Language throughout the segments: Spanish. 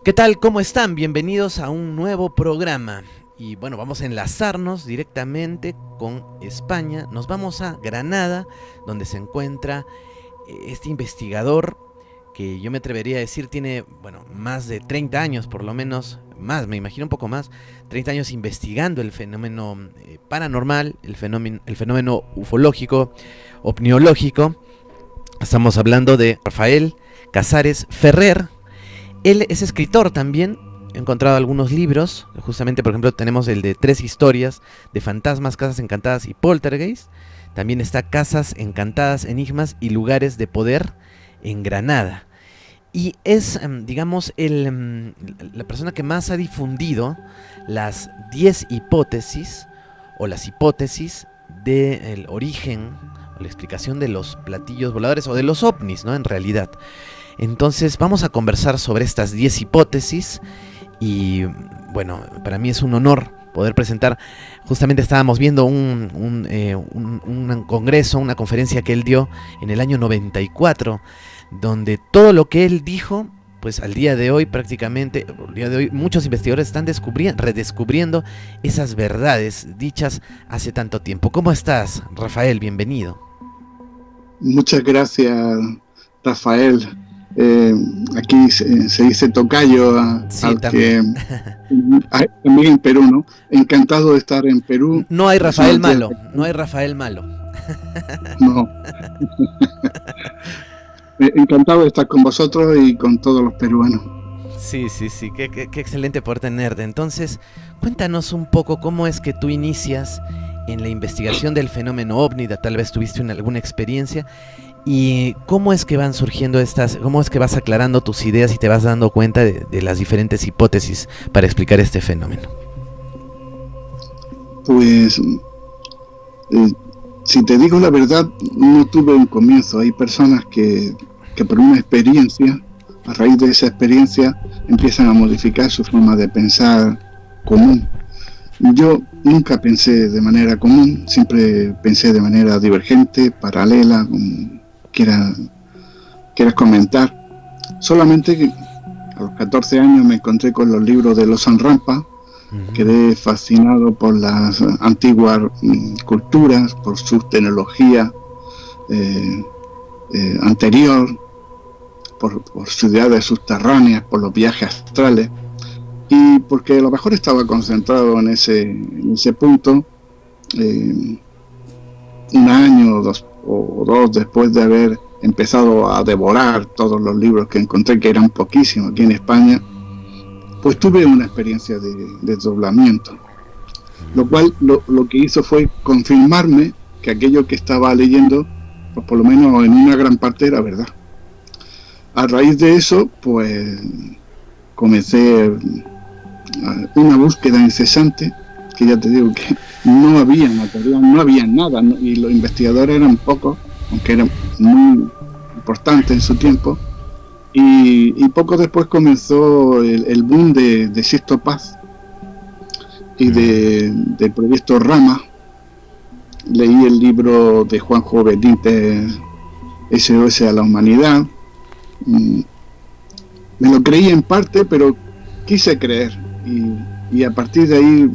¿Qué tal? ¿Cómo están? Bienvenidos a un nuevo programa. Y bueno, vamos a enlazarnos directamente con España. Nos vamos a Granada, donde se encuentra este investigador que yo me atrevería a decir tiene, bueno, más de 30 años, por lo menos, más, me imagino un poco más, 30 años investigando el fenómeno paranormal, el fenómeno ufológico, ovniológico. Estamos hablando de Rafael Casares Ferrer. Él es escritor también. He encontrado algunos libros. Justamente, por ejemplo, tenemos el de 3 historias de fantasmas, casas encantadas y poltergeist. También está Casas encantadas, enigmas y lugares de poder en Granada. Y es, digamos, la persona que más ha difundido las 10 hipótesis o las hipótesis del origen o la explicación de los platillos voladores o de los ovnis, ¿no? En realidad. Entonces vamos a conversar sobre estas 10 hipótesis y bueno, para mí es un honor poder presentar. Justamente estábamos viendo un congreso, una conferencia que él dio en el año 94, donde todo lo que él dijo, pues al día de hoy prácticamente, muchos investigadores están redescubriendo esas verdades dichas hace tanto tiempo. ¿Cómo estás, Rafael? Bienvenido. Muchas gracias, Rafael. Aquí se dice tocayo Sí, al también. que también en Perú, ¿no? Encantado de estar en Perú. No hay Rafael malo, no hay Rafael malo. No. Encantado de estar con vosotros y con todos los peruanos. Sí, qué excelente poder tenerte. Entonces, cuéntanos un poco cómo es que tú inicias en la investigación del fenómeno ovni, tal vez tuviste alguna experiencia. ¿Y cómo es que van surgiendo cómo es que vas aclarando tus ideas y te vas dando cuenta de las diferentes hipótesis para explicar este fenómeno? Pues, si te digo la verdad, no tuve un comienzo. Hay personas que por una experiencia, a raíz de esa experiencia, empiezan a modificar su forma de pensar común. Yo nunca pensé de manera común, siempre pensé de manera divergente, paralela, como quieras comentar. Solamente que a los 14 años me encontré con los libros de Lozan Rampa. Quedé fascinado por las antiguas culturas, por su tecnología anterior, por ciudades subterráneas, por los viajes astrales, y porque a lo mejor estaba concentrado en ese punto. Un año o dos después de haber empezado a devorar todos los libros que encontré, que eran poquísimos aquí en España, pues tuve una experiencia de desdoblamiento, lo cual lo que hizo fue confirmarme que aquello que estaba leyendo, pues por lo menos en una gran parte era verdad. A raíz de eso, pues comencé una búsqueda incesante, que ya te digo que no había material, no había nada, ¿no? Y los investigadores eran pocos, aunque eran muy importantes en su tiempo. Y poco después comenzó el boom de Sixto Paz y del proyecto Rama. Leí el libro de Juanjo Benítez, SOS a la Humanidad. Me lo creí en parte, pero quise creer. Y a partir de ahí,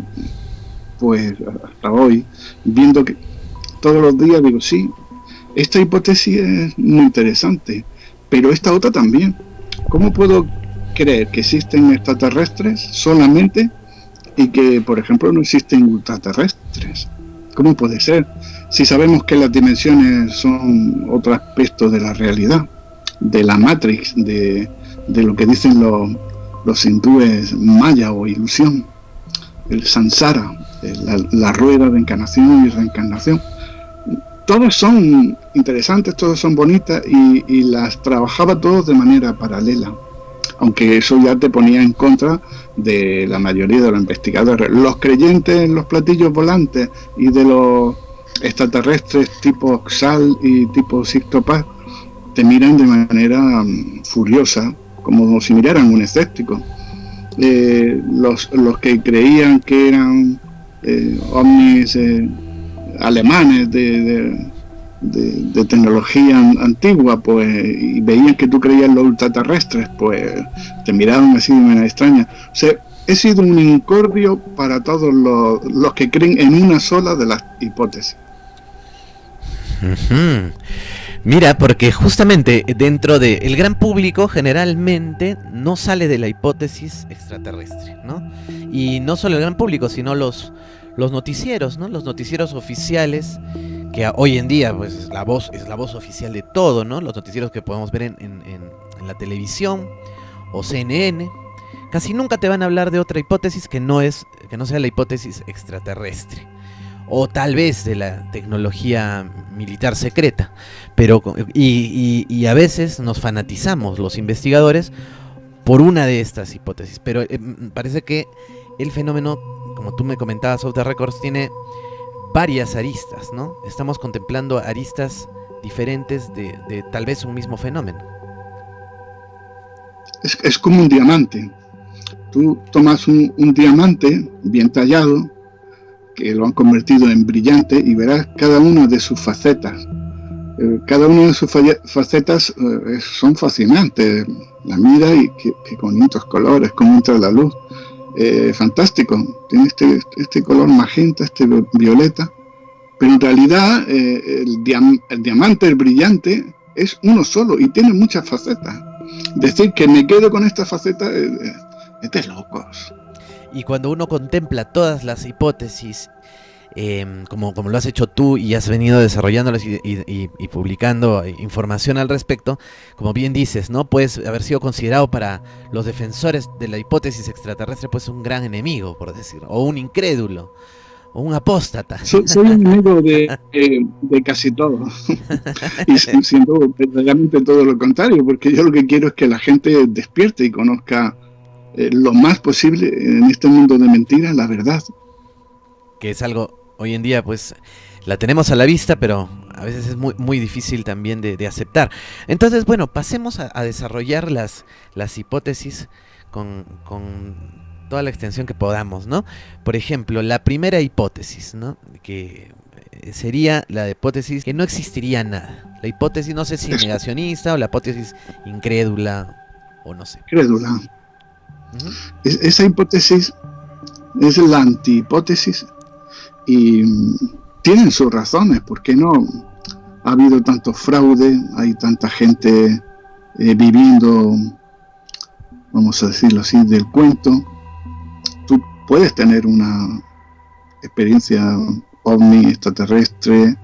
pues hasta hoy, viendo que todos los días digo, sí, esta hipótesis es muy interesante, pero esta otra también. ¿Cómo puedo creer que existen extraterrestres solamente y que, por ejemplo, no existen ultraterrestres? ¿Cómo puede ser? Si sabemos que las dimensiones son otro aspecto de la realidad, de la Matrix, de lo que dicen los hindúes maya o ilusión, el samsara, la rueda de encarnación y reencarnación. Todos son interesantes, todos son bonitas y las trabajaba todos de manera paralela, aunque eso ya te ponía en contra de la mayoría de los investigadores. Los creyentes en los platillos volantes y de los extraterrestres tipo Xal y tipo Sixto Paz te miran de manera furiosa, como si miraran un escéptico. Los que creían que eran ovnis alemanes de tecnología antigua, pues, y veían que tú creías en los ultraterrestres, pues te miraban así de manera extraña. O sea, he sido un incordio para todos los que creen en una sola de las hipótesis. Uh-huh. Mira, porque justamente dentro del gran público generalmente no sale de la hipótesis extraterrestre, ¿no? Y no solo el gran público, sino los noticieros, ¿no? Los noticieros oficiales, que hoy en día pues es la voz oficial de todo, ¿no? Los noticieros que podemos ver en la televisión o CNN, casi nunca te van a hablar de otra hipótesis que no sea la hipótesis extraterrestre. O tal vez de la tecnología militar secreta, pero y a veces nos fanatizamos los investigadores por una de estas hipótesis, pero parece que el fenómeno, como tú me comentabas off the records, tiene varias aristas, ¿no? Estamos contemplando aristas diferentes de tal vez un mismo fenómeno. Es como un diamante. Tú tomas un diamante bien tallado, que lo han convertido en brillante, y verás cada una de sus facetas. Cada una de sus facetas son fascinantes. La mira y qué bonitos colores, cómo entra la luz. Fantástico. Tiene este color magenta, este violeta. Pero en realidad el diamante, el brillante, es uno solo y tiene muchas facetas. Decir que me quedo con esta faceta es de locos. Y cuando uno contempla todas las hipótesis, como lo has hecho tú y has venido desarrollándolas y publicando información al respecto, como bien dices, ¿no? Puedes haber sido considerado para los defensores de la hipótesis extraterrestre pues un gran enemigo, por decirlo, o un incrédulo, o un apóstata. Soy un enemigo de casi todo. Y siendo verdaderamente todo lo contrario, porque yo lo que quiero es que la gente despierte y conozca lo más posible en este mundo de mentiras la verdad. Que es algo, hoy en día pues la tenemos a la vista, pero a veces es muy, muy difícil también de aceptar. Entonces, bueno, pasemos a desarrollar las hipótesis con toda la extensión que podamos, ¿no? Por ejemplo, la primera hipótesis, ¿no? Que sería la hipótesis que no existiría nada. La hipótesis, no sé si negacionista o la hipótesis incrédula o no sé. Incrédula. Uh-huh. Esa hipótesis es la antihipótesis y tienen sus razones. ¿Por qué no ha habido tanto fraude? Hay tanta gente viviendo, vamos a decirlo así, del cuento. Tú puedes tener una experiencia ovni extraterrestre,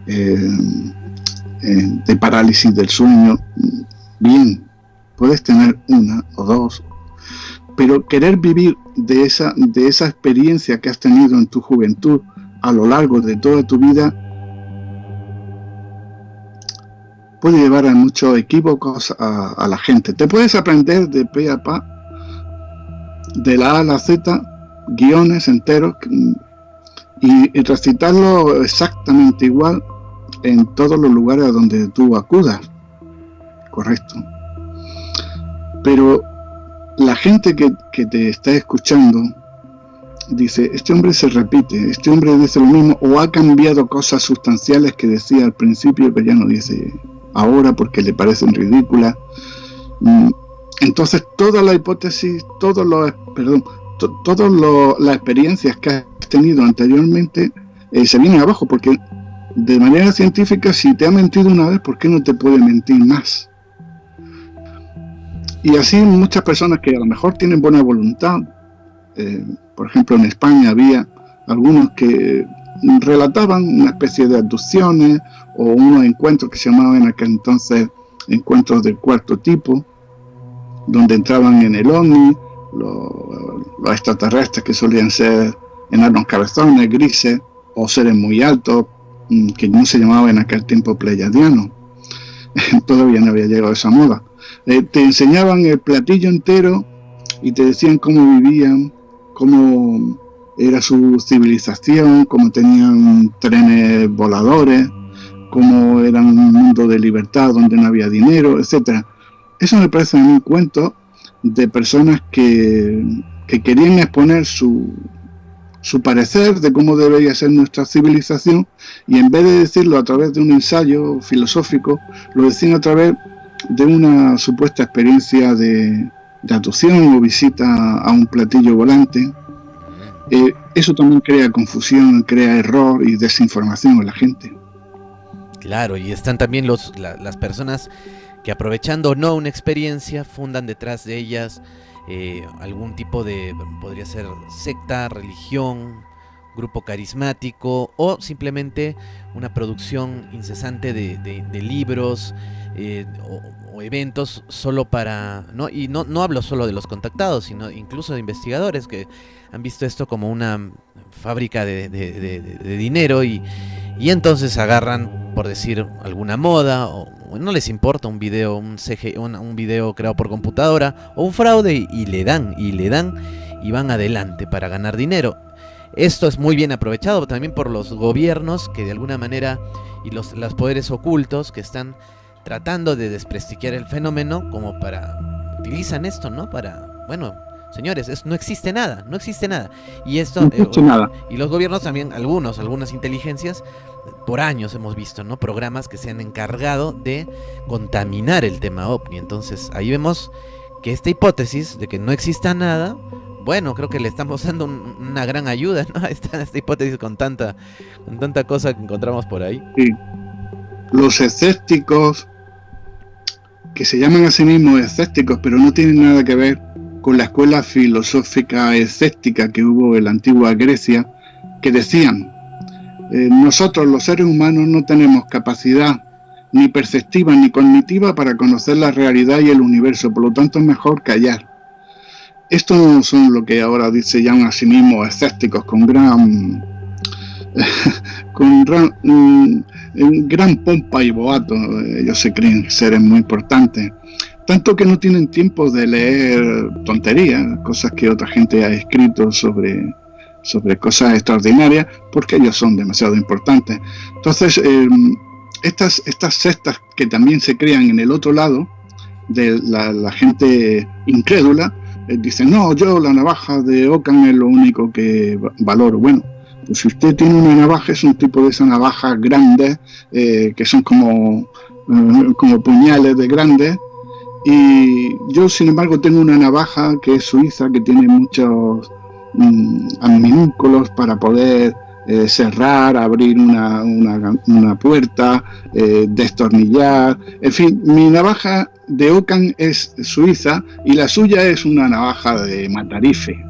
de parálisis del sueño. Bien, puedes tener una o dos, pero querer vivir de esa experiencia que has tenido en tu juventud a lo largo de toda tu vida puede llevar a muchos equívocos a la gente. Te puedes aprender de pe a pa, de la A a la Z, guiones enteros y recitarlo exactamente igual en todos los lugares a donde tú acudas. Correcto. Pero la gente que te está escuchando dice, este hombre se repite, este hombre dice lo mismo, o ha cambiado cosas sustanciales que decía al principio que ya no dice ahora porque le parecen ridículas. Entonces toda la hipótesis, todas las experiencias que has tenido anteriormente se vienen abajo, porque de manera científica, si te ha mentido una vez, ¿por qué no te puede mentir más? Y así muchas personas que a lo mejor tienen buena voluntad, por ejemplo en España había algunos que relataban una especie de abducciones o unos encuentros que se llamaban en aquel entonces encuentros del cuarto tipo, donde entraban en el ovni los extraterrestres, que solían ser enanos cabezones, grises, o seres muy altos, que no se llamaban en aquel tiempo pleiadianos. Todavía no había llegado esa moda. Te enseñaban el platillo entero y te decían cómo vivían, cómo era su civilización, cómo tenían trenes voladores, cómo era un mundo de libertad donde no había dinero, etcétera. Eso me parece un cuento de personas que querían exponer su su parecer de cómo debería ser nuestra civilización, y en vez de decirlo a través de un ensayo filosófico, lo decían a través de una supuesta experiencia de adopción o visita a un platillo volante. Eso también crea confusión, crea error y desinformación en la gente. Claro, y están también las personas que, aprovechando o no una experiencia, fundan detrás de ellas algún tipo de, podría ser secta, religión, grupo carismático, o simplemente una producción incesante de libros o eventos solo para, ¿no? Y no hablo solo de los contactados, sino incluso de investigadores que han visto esto como una fábrica de dinero, y entonces agarran, por decir, alguna moda, o no les importa un video, un video creado por computadora o un fraude, y le dan y van adelante para ganar dinero. Esto es muy bien aprovechado también por los gobiernos, que de alguna manera, y los poderes ocultos, que están tratando de desprestigiar el fenómeno, como utilizan esto, ¿no? Para, bueno, señores, no existe nada. Y esto, no existe nada. Y los gobiernos también, algunas inteligencias, por años hemos visto, ¿no? Programas que se han encargado de contaminar el tema OVNI. Entonces ahí vemos que esta hipótesis de que no exista nada, bueno, creo que le estamos dando una gran ayuda, ¿no? Esta hipótesis con tanta cosa que encontramos por ahí. Sí. Los escépticos, que se llaman a sí mismos escépticos, pero no tienen nada que ver con la escuela filosófica escéptica que hubo en la antigua Grecia, que decían: nosotros los seres humanos no tenemos capacidad ni perceptiva ni cognitiva para conocer la realidad y el universo, por lo tanto es mejor callar. Estos no son lo que ahora se llaman a sí mismos escépticos, con gran pompa y boato. Ellos se creen seres muy importantes, tanto que no tienen tiempo de leer tonterías, cosas que otra gente ha escrito sobre cosas extraordinarias, porque ellos son demasiado importantes. Entonces, estas sectas que también se crean en el otro lado de la gente incrédula, dicen: no, yo la navaja de Ockham es lo único que valoro. Bueno, pues si usted tiene una navaja, es un tipo de esas navajas grandes, que son como puñales de grandes, y yo, sin embargo, tengo una navaja que es suiza, que tiene muchos adminúsculos para poder cerrar, abrir una puerta, destornillar. En fin, mi navaja de Ockham es suiza y la suya es una navaja de Matarife.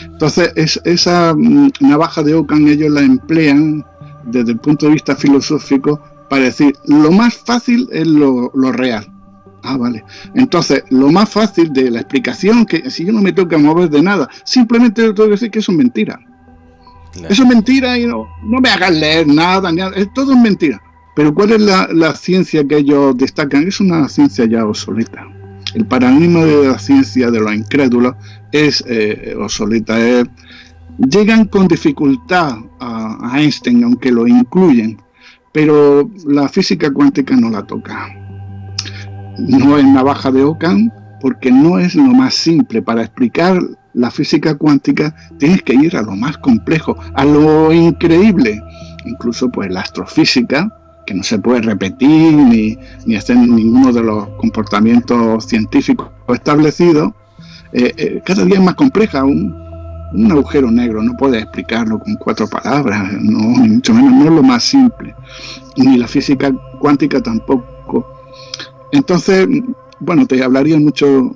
Entonces, esa navaja de Ockham ellos la emplean desde el punto de vista filosófico para decir: lo más fácil es lo real. Ah, vale. Entonces, lo más fácil de la explicación, que si yo no me tengo que mover de nada, simplemente tengo que decir que eso es mentira. Claro. Eso es mentira, y no me hagas leer nada, todo es mentira. Pero ¿cuál es la ciencia que ellos destacan? Es una ciencia ya obsoleta. El paradigma de la ciencia de los incrédulos es obsoleta. Llegan con dificultad a Einstein, aunque lo incluyen, pero la física cuántica no la toca. No es navaja de Ockham, porque no es lo más simple. Para explicar la física cuántica tienes que ir a lo más complejo, a lo increíble. Incluso pues la astrofísica, que no se puede repetir ni hacer ninguno de los comportamientos científicos establecidos, cada día es más compleja. Un agujero negro no puedes explicarlo con 4 palabras, no, ni mucho menos, no es lo más simple. Ni la física cuántica tampoco. Entonces, bueno, te hablaría mucho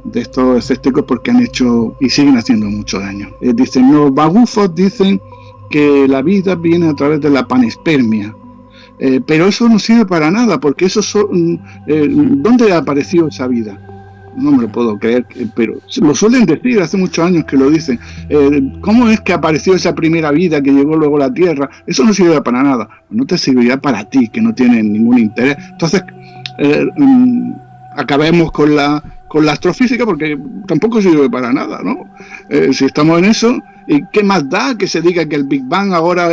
de estos escépticos porque han hecho y siguen haciendo mucho daño. Dicen, los magufos dicen que la vida viene a través de la panspermia, pero eso no sirve para nada, porque eso ¿dónde apareció esa vida? No me lo puedo creer, pero lo suelen decir, hace muchos años que lo dicen. ¿Cómo es que apareció esa primera vida que llegó luego a la Tierra? Eso no sirve para nada. No te servirá para ti, que no tienes ningún interés. Entonces, acabemos con la astrofísica, porque tampoco sirve para nada, ¿no? Si estamos en eso, ¿y qué más da que se diga que el Big Bang ahora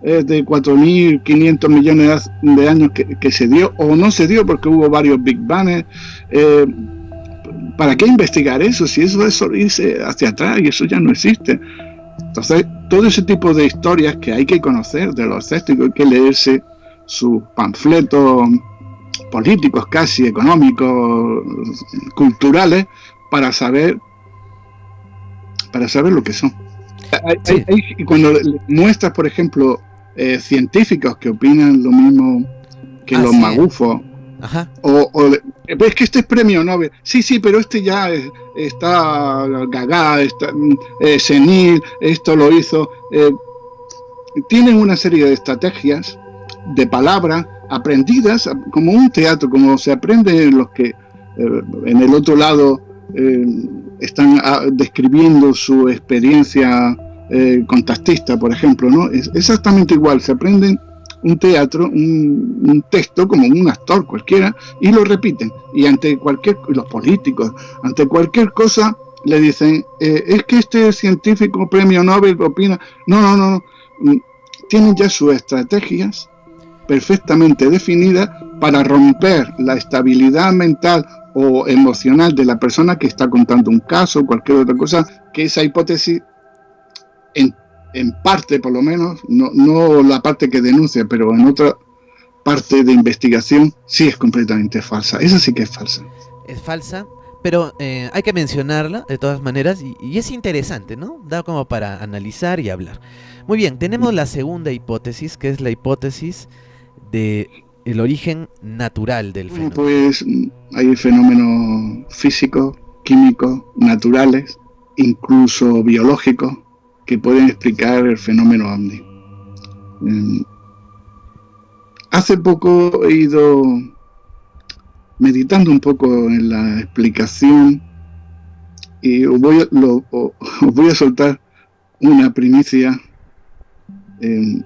es de 4.500 millones de años que se dio o no se dio, porque hubo varios Big Bangs? ¿Para qué investigar eso? Si eso es solo irse hacia atrás y eso ya no existe. Entonces, todo ese tipo de historias que hay que conocer de los escépticos, hay que leerse sus panfletos políticos, casi económicos, culturales, para saber lo que son. Sí. Y cuando muestras, por ejemplo, científicos que opinan lo mismo que los magufos, es que este es premio Nobel, sí, pero este ya está gaga, está senil, esto lo hizo. Tienen una serie de estrategias, de palabras aprendidas como un teatro, como se aprende los que en el otro lado están describiendo su experiencia contactista, por ejemplo, ¿no? Es exactamente igual, se aprenden un teatro, un texto como un actor cualquiera, y lo repiten, y ante los políticos, ante cualquier cosa le dicen, es que este científico premio Nobel opina, no, tienen ya sus estrategias perfectamente definidas para romper la estabilidad mental o emocional de la persona que está contando un caso o cualquier otra cosa, que esa hipótesis en parte, por lo menos, no la parte que denuncia, pero en otra parte de investigación sí es completamente falsa. Esa sí que es falsa. Es falsa, pero hay que mencionarla de todas maneras y es interesante, ¿no? Da como para analizar y hablar. Muy bien, tenemos la segunda hipótesis, que es la hipótesis de el origen natural del fenómeno. Pues hay fenómenos físicos, químicos, naturales, incluso biológicos, que pueden explicar el fenómeno ovni. Hace poco he ido meditando un poco en la explicación y os voy a soltar una primicia del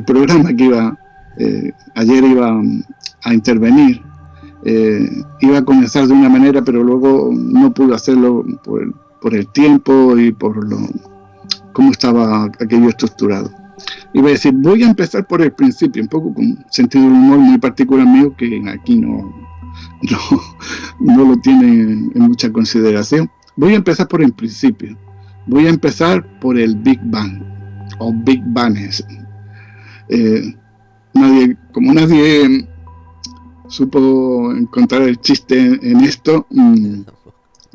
programa que ayer iba a intervenir. Iba a comenzar de una manera, pero luego no pude hacerlo por el tiempo y por cómo estaba aquello estructurado. Iba a decir, voy a empezar por el principio, un poco con sentido de humor muy particular mío, que aquí no lo tienen en mucha consideración. Voy a empezar por el principio. Voy a empezar por el Big Bang, o Big Bangs. Nadie supo encontrar el chiste en esto.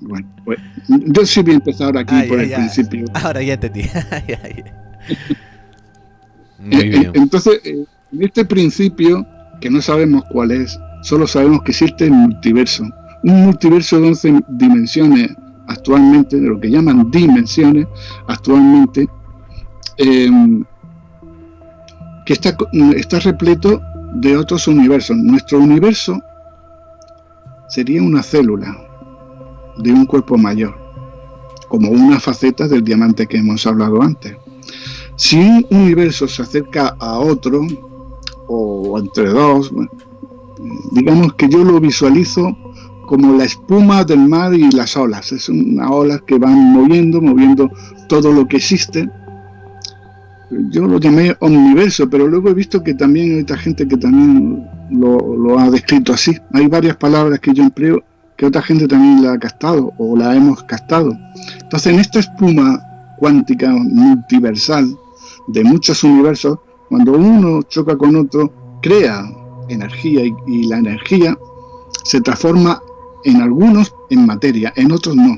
Bueno, pues yo sí voy a empezar aquí por el principio. Ahora ya entendí. Muy bien. Entonces, en este principio, que no sabemos cuál es, solo sabemos que existe el multiverso. Un multiverso de 11 dimensiones actualmente, de lo que llaman dimensiones actualmente, que está repleto de otros universos. Nuestro universo sería una célula de un cuerpo mayor, como una faceta del diamante que hemos hablado antes. Si un universo se acerca a otro, o entre dos, digamos que yo lo visualizo como la espuma del mar y las olas. Es unas olas que van moviendo todo lo que existe. Yo lo llamé omniverso, pero luego he visto que también hay otra gente que también lo ha descrito así. Hay varias palabras que yo empleo que otra gente también la ha captado o la hemos captado. Entonces, en esta espuma cuántica multiversal de muchos universos, cuando uno choca con otro, crea energía y la energía se transforma en algunos en materia, en otros no.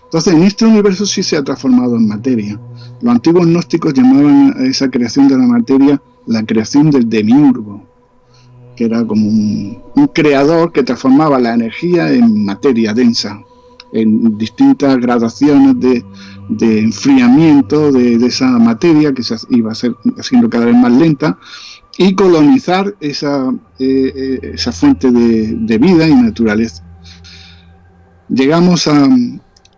Entonces, en este universo sí se ha transformado en materia. Los antiguos gnósticos llamaban a esa creación de la materia la creación del demiurgo, que era como un creador que transformaba la energía en materia densa, en distintas gradaciones de enfriamiento de esa materia que se iba a ser haciendo cada vez más lenta, y colonizar esa fuente de vida y naturaleza. Llegamos a...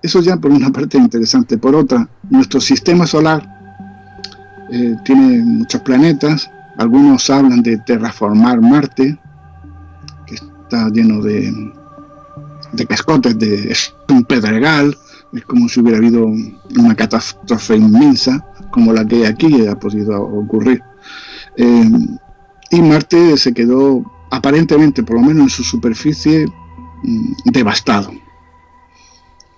Eso ya por una parte interesante. Por otra, nuestro sistema solar tiene muchos planetas. Algunos hablan de terraformar Marte, que está lleno de cascotes, es un pedregal, es como si hubiera habido una catástrofe inmensa, como la que hay aquí, ha podido ocurrir. Y Marte se quedó, aparentemente, por lo menos en su superficie, devastado.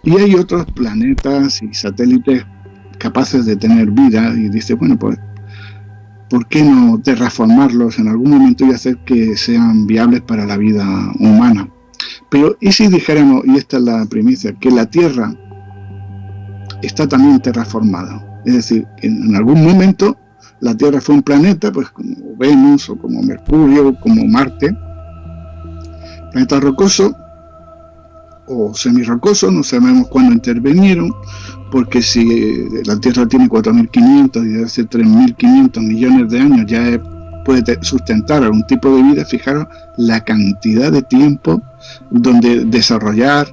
Y hay otros planetas y satélites capaces de tener vida, y dice, bueno, pues, ¿por qué no terraformarlos en algún momento y hacer que sean viables para la vida humana? Pero, ¿y si dijéramos, y esta es la primicia, que la Tierra está también terraformada? Es decir, que en algún momento la Tierra fue un planeta, pues como Venus, o como Mercurio, como Marte, planeta rocoso, o semirrocoso, no sabemos cuándo intervinieron, porque si la Tierra tiene 4.500 y desde hace 3.500 millones de años ya puede sustentar algún tipo de vida, fijaros la cantidad de tiempo donde desarrollar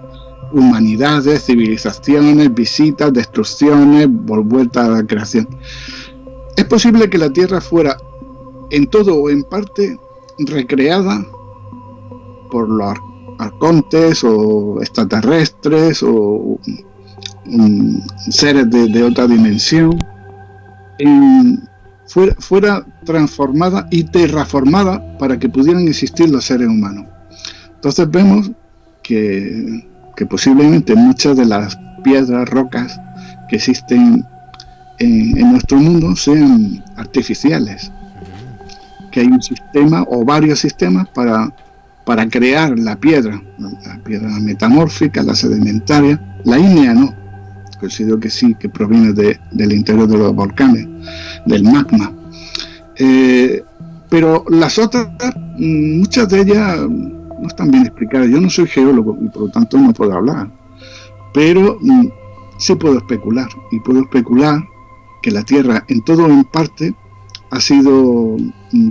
humanidades, civilizaciones, visitas, destrucciones, vuelta a la creación. Es posible que la Tierra fuera en todo o en parte recreada por los arcontes o extraterrestres o seres de otra dimensión, fuera transformada y terraformada para que pudieran existir los seres humanos. Entonces vemos que posiblemente muchas de las piedras, rocas que existen en nuestro mundo sean artificiales, que hay un sistema o varios sistemas para crear la piedra metamórfica, la sedimentaria, la ígnea no, considero que sí, que proviene del interior de los volcanes, del magma. Pero las otras, muchas de ellas no están bien explicadas. Yo no soy geólogo y por lo tanto no puedo hablar, pero sí puedo especular, y puedo especular que la Tierra en todo o en parte ha sido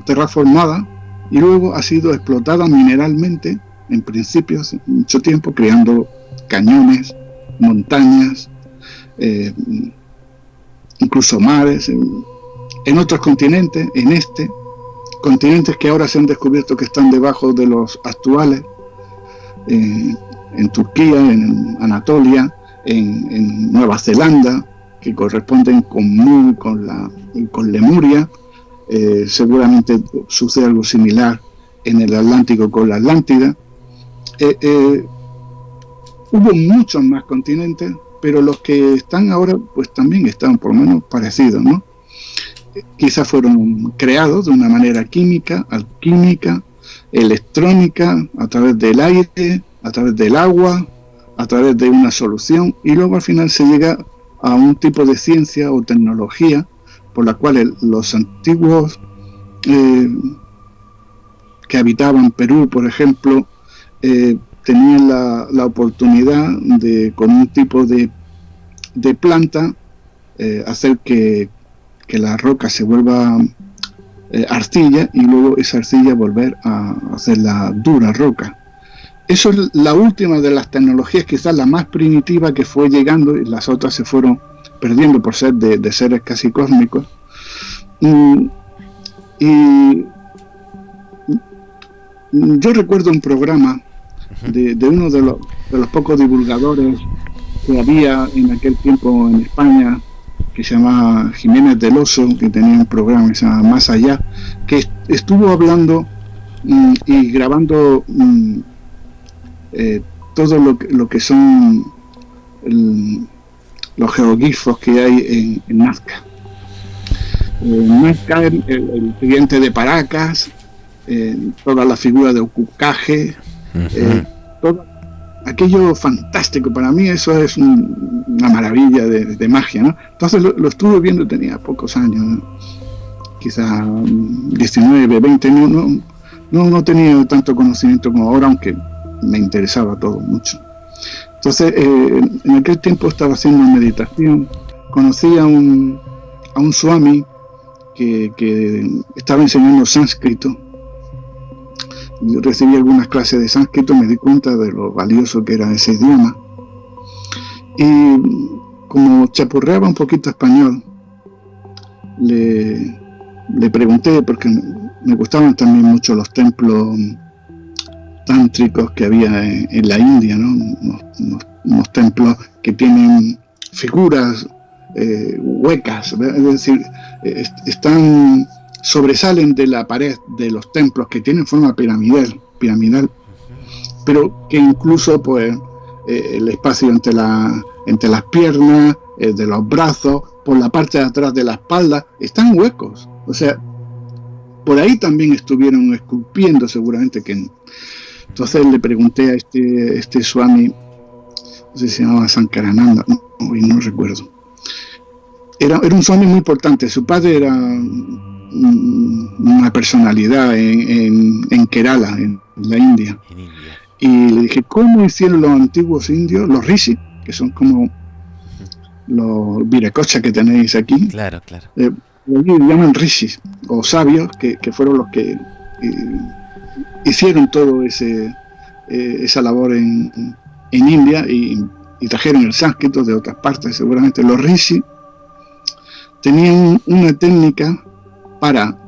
terraformada y luego ha sido explotada mineralmente, en principio hace mucho tiempo, creando cañones, montañas, incluso mares, en otros continentes, continentes que ahora se han descubierto que están debajo de los actuales, en Turquía, en Anatolia, en Nueva Zelanda, que corresponden con Lemuria. Seguramente sucede algo similar en el Atlántico con la Atlántida. Hubo muchos más continentes, pero los que están ahora pues también están por lo menos parecidos, ¿no? Quizás fueron creados de una manera química, alquímica, electrónica, a través del aire, a través del agua, a través de una solución, y luego al final se llega a un tipo de ciencia o tecnología por la cual los antiguos que habitaban Perú, por ejemplo, tenían la oportunidad de, con un tipo de planta, hacer que la roca se vuelva arcilla, y luego esa arcilla volver a hacer la dura roca. Eso es la última de las tecnologías, quizás la más primitiva que fue llegando, y las otras se fueron perdiendo por ser de seres casi cósmicos. Y yo recuerdo un programa de uno de los pocos divulgadores que había en aquel tiempo en España, que se llamaba Jiménez del Oso, que tenía un programa que se llama Más Allá, que estuvo hablando y grabando todo lo que son los geoglifos que hay en Nazca. Nazca, el siguiente de Paracas, toda la figura de Ocucaje, todo aquello fantástico. Para mí eso es una maravilla de magia, ¿no? Entonces lo estuve viendo, tenía pocos años, ¿no? Quizá 19, 20, no tenía tanto conocimiento como ahora, aunque me interesaba todo mucho. Entonces en aquel tiempo estaba haciendo meditación, conocí a un swami que estaba enseñando sánscrito. Yo recibí algunas clases de sánscrito, me di cuenta de lo valioso que era ese idioma, y como chapurreaba un poquito español, le pregunté, porque me gustaban también mucho los templos tántricos que había en la India, ¿no? Unos templos que tienen figuras huecas, es decir, sobresalen de la pared de los templos, que tienen forma piramidal, pero que incluso pues el espacio entre las piernas, de los brazos, por la parte de atrás de la espalda, están huecos. O sea, por ahí también estuvieron esculpiendo, seguramente que no. Entonces le pregunté a este Swami, no sé si se llamaba Sankarananda, no recuerdo. Era un Swami muy importante. Su padre era una personalidad en Kerala, en la India. Y le dije, ¿cómo hicieron los antiguos indios, los rishi, que son como los viracochas que tenéis aquí? Claro. Llaman rishis, o sabios, que fueron los que hicieron todo esa labor en India y trajeron el sánscrito de otras partes. Seguramente los rishis tenían una técnica para,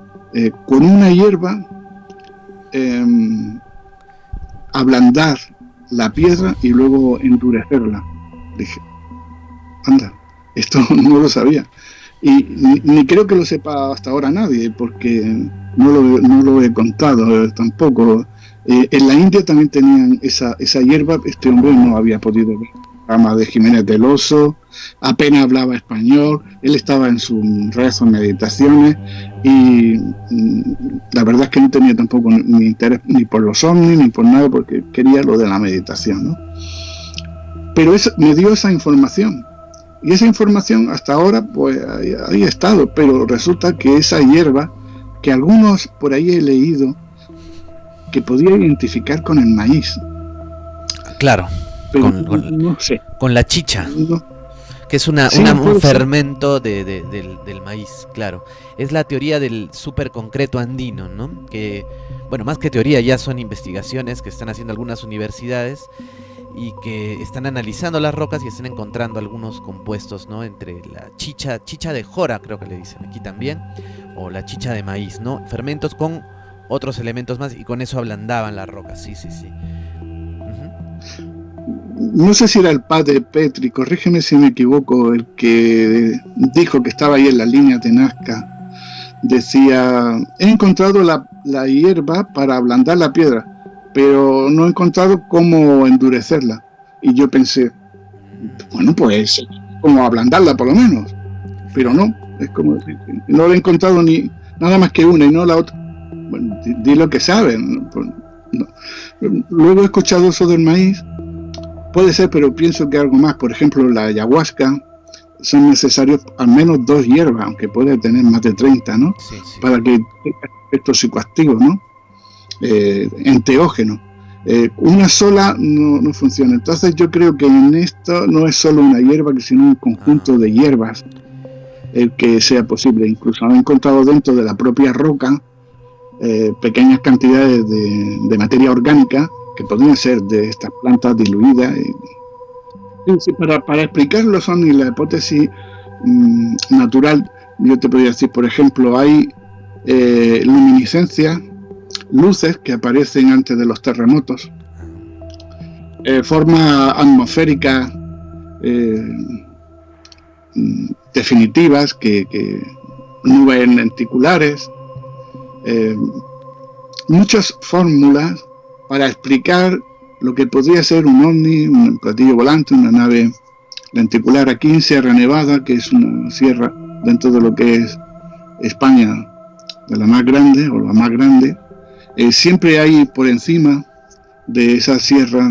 con una hierba, ablandar la piedra y luego endurecerla. Dije, anda, esto no lo sabía. Y ni creo que lo sepa hasta ahora nadie, porque no lo he contado tampoco. En la India también tenían esa hierba. Este hombre no había podido ver fama de Jiménez del Oso, apenas hablaba español, él estaba en sus rezos, meditaciones, y la verdad es que no tenía tampoco ni interés ni por los ovnis ni por nada, porque quería lo de la meditación, ¿no? Pero me dio esa información. Y esa información hasta ahora pues ahí ha estado, pero resulta que esa hierba, que algunos por ahí he leído, que podía identificar con el maíz. Claro, pero no sé. Con la chicha, no. Que es un fermento del maíz, claro. Es la teoría del superconcreto andino, ¿no? Que, bueno, más que teoría, ya son investigaciones que están haciendo algunas universidades y que están analizando las rocas y están encontrando algunos compuestos, ¿no? Entre la chicha de jora, creo que le dicen aquí también, o la chicha de maíz, ¿no? Fermentos con otros elementos más, y con eso ablandaban las rocas, sí. No sé si era el padre Petri, corrígeme si me equivoco, el que dijo que estaba ahí en las líneas de Nazca. Decía, he encontrado la hierba para ablandar la piedra, pero no he encontrado cómo endurecerla. Y yo pensé, bueno, pues como ablandarla por lo menos, pero no, es como decir, no le he encontrado ni nada más que una y no la otra. Bueno, di lo que saben. No. Luego he escuchado eso del maíz, puede ser, pero pienso que algo más. Por ejemplo, la ayahuasca, son necesarios al menos 2 hierbas, aunque puede tener más de 30, ¿no? Sí. Para que tenga efectos psicoactivos, ¿no? Enteógenos. Una sola no funciona. Entonces yo creo que en esto no es solo una hierba, sino un conjunto de hierbas el que sea posible. Incluso han encontrado dentro de la propia roca pequeñas cantidades de materia orgánica que podrían ser de estas plantas diluidas. Sí, para explicar los ovnis, la hipótesis natural, yo te podría decir, por ejemplo, hay luminiscencias, luces que aparecen antes de los terremotos, formas atmosféricas definitivas, que nubes lenticulares, muchas fórmulas para explicar lo que podría ser un ovni, un platillo volante, una nave lenticular. Aquí en Sierra Nevada, que es una sierra dentro de lo que es España, de la más grande o la más grande, siempre hay por encima de esa sierra,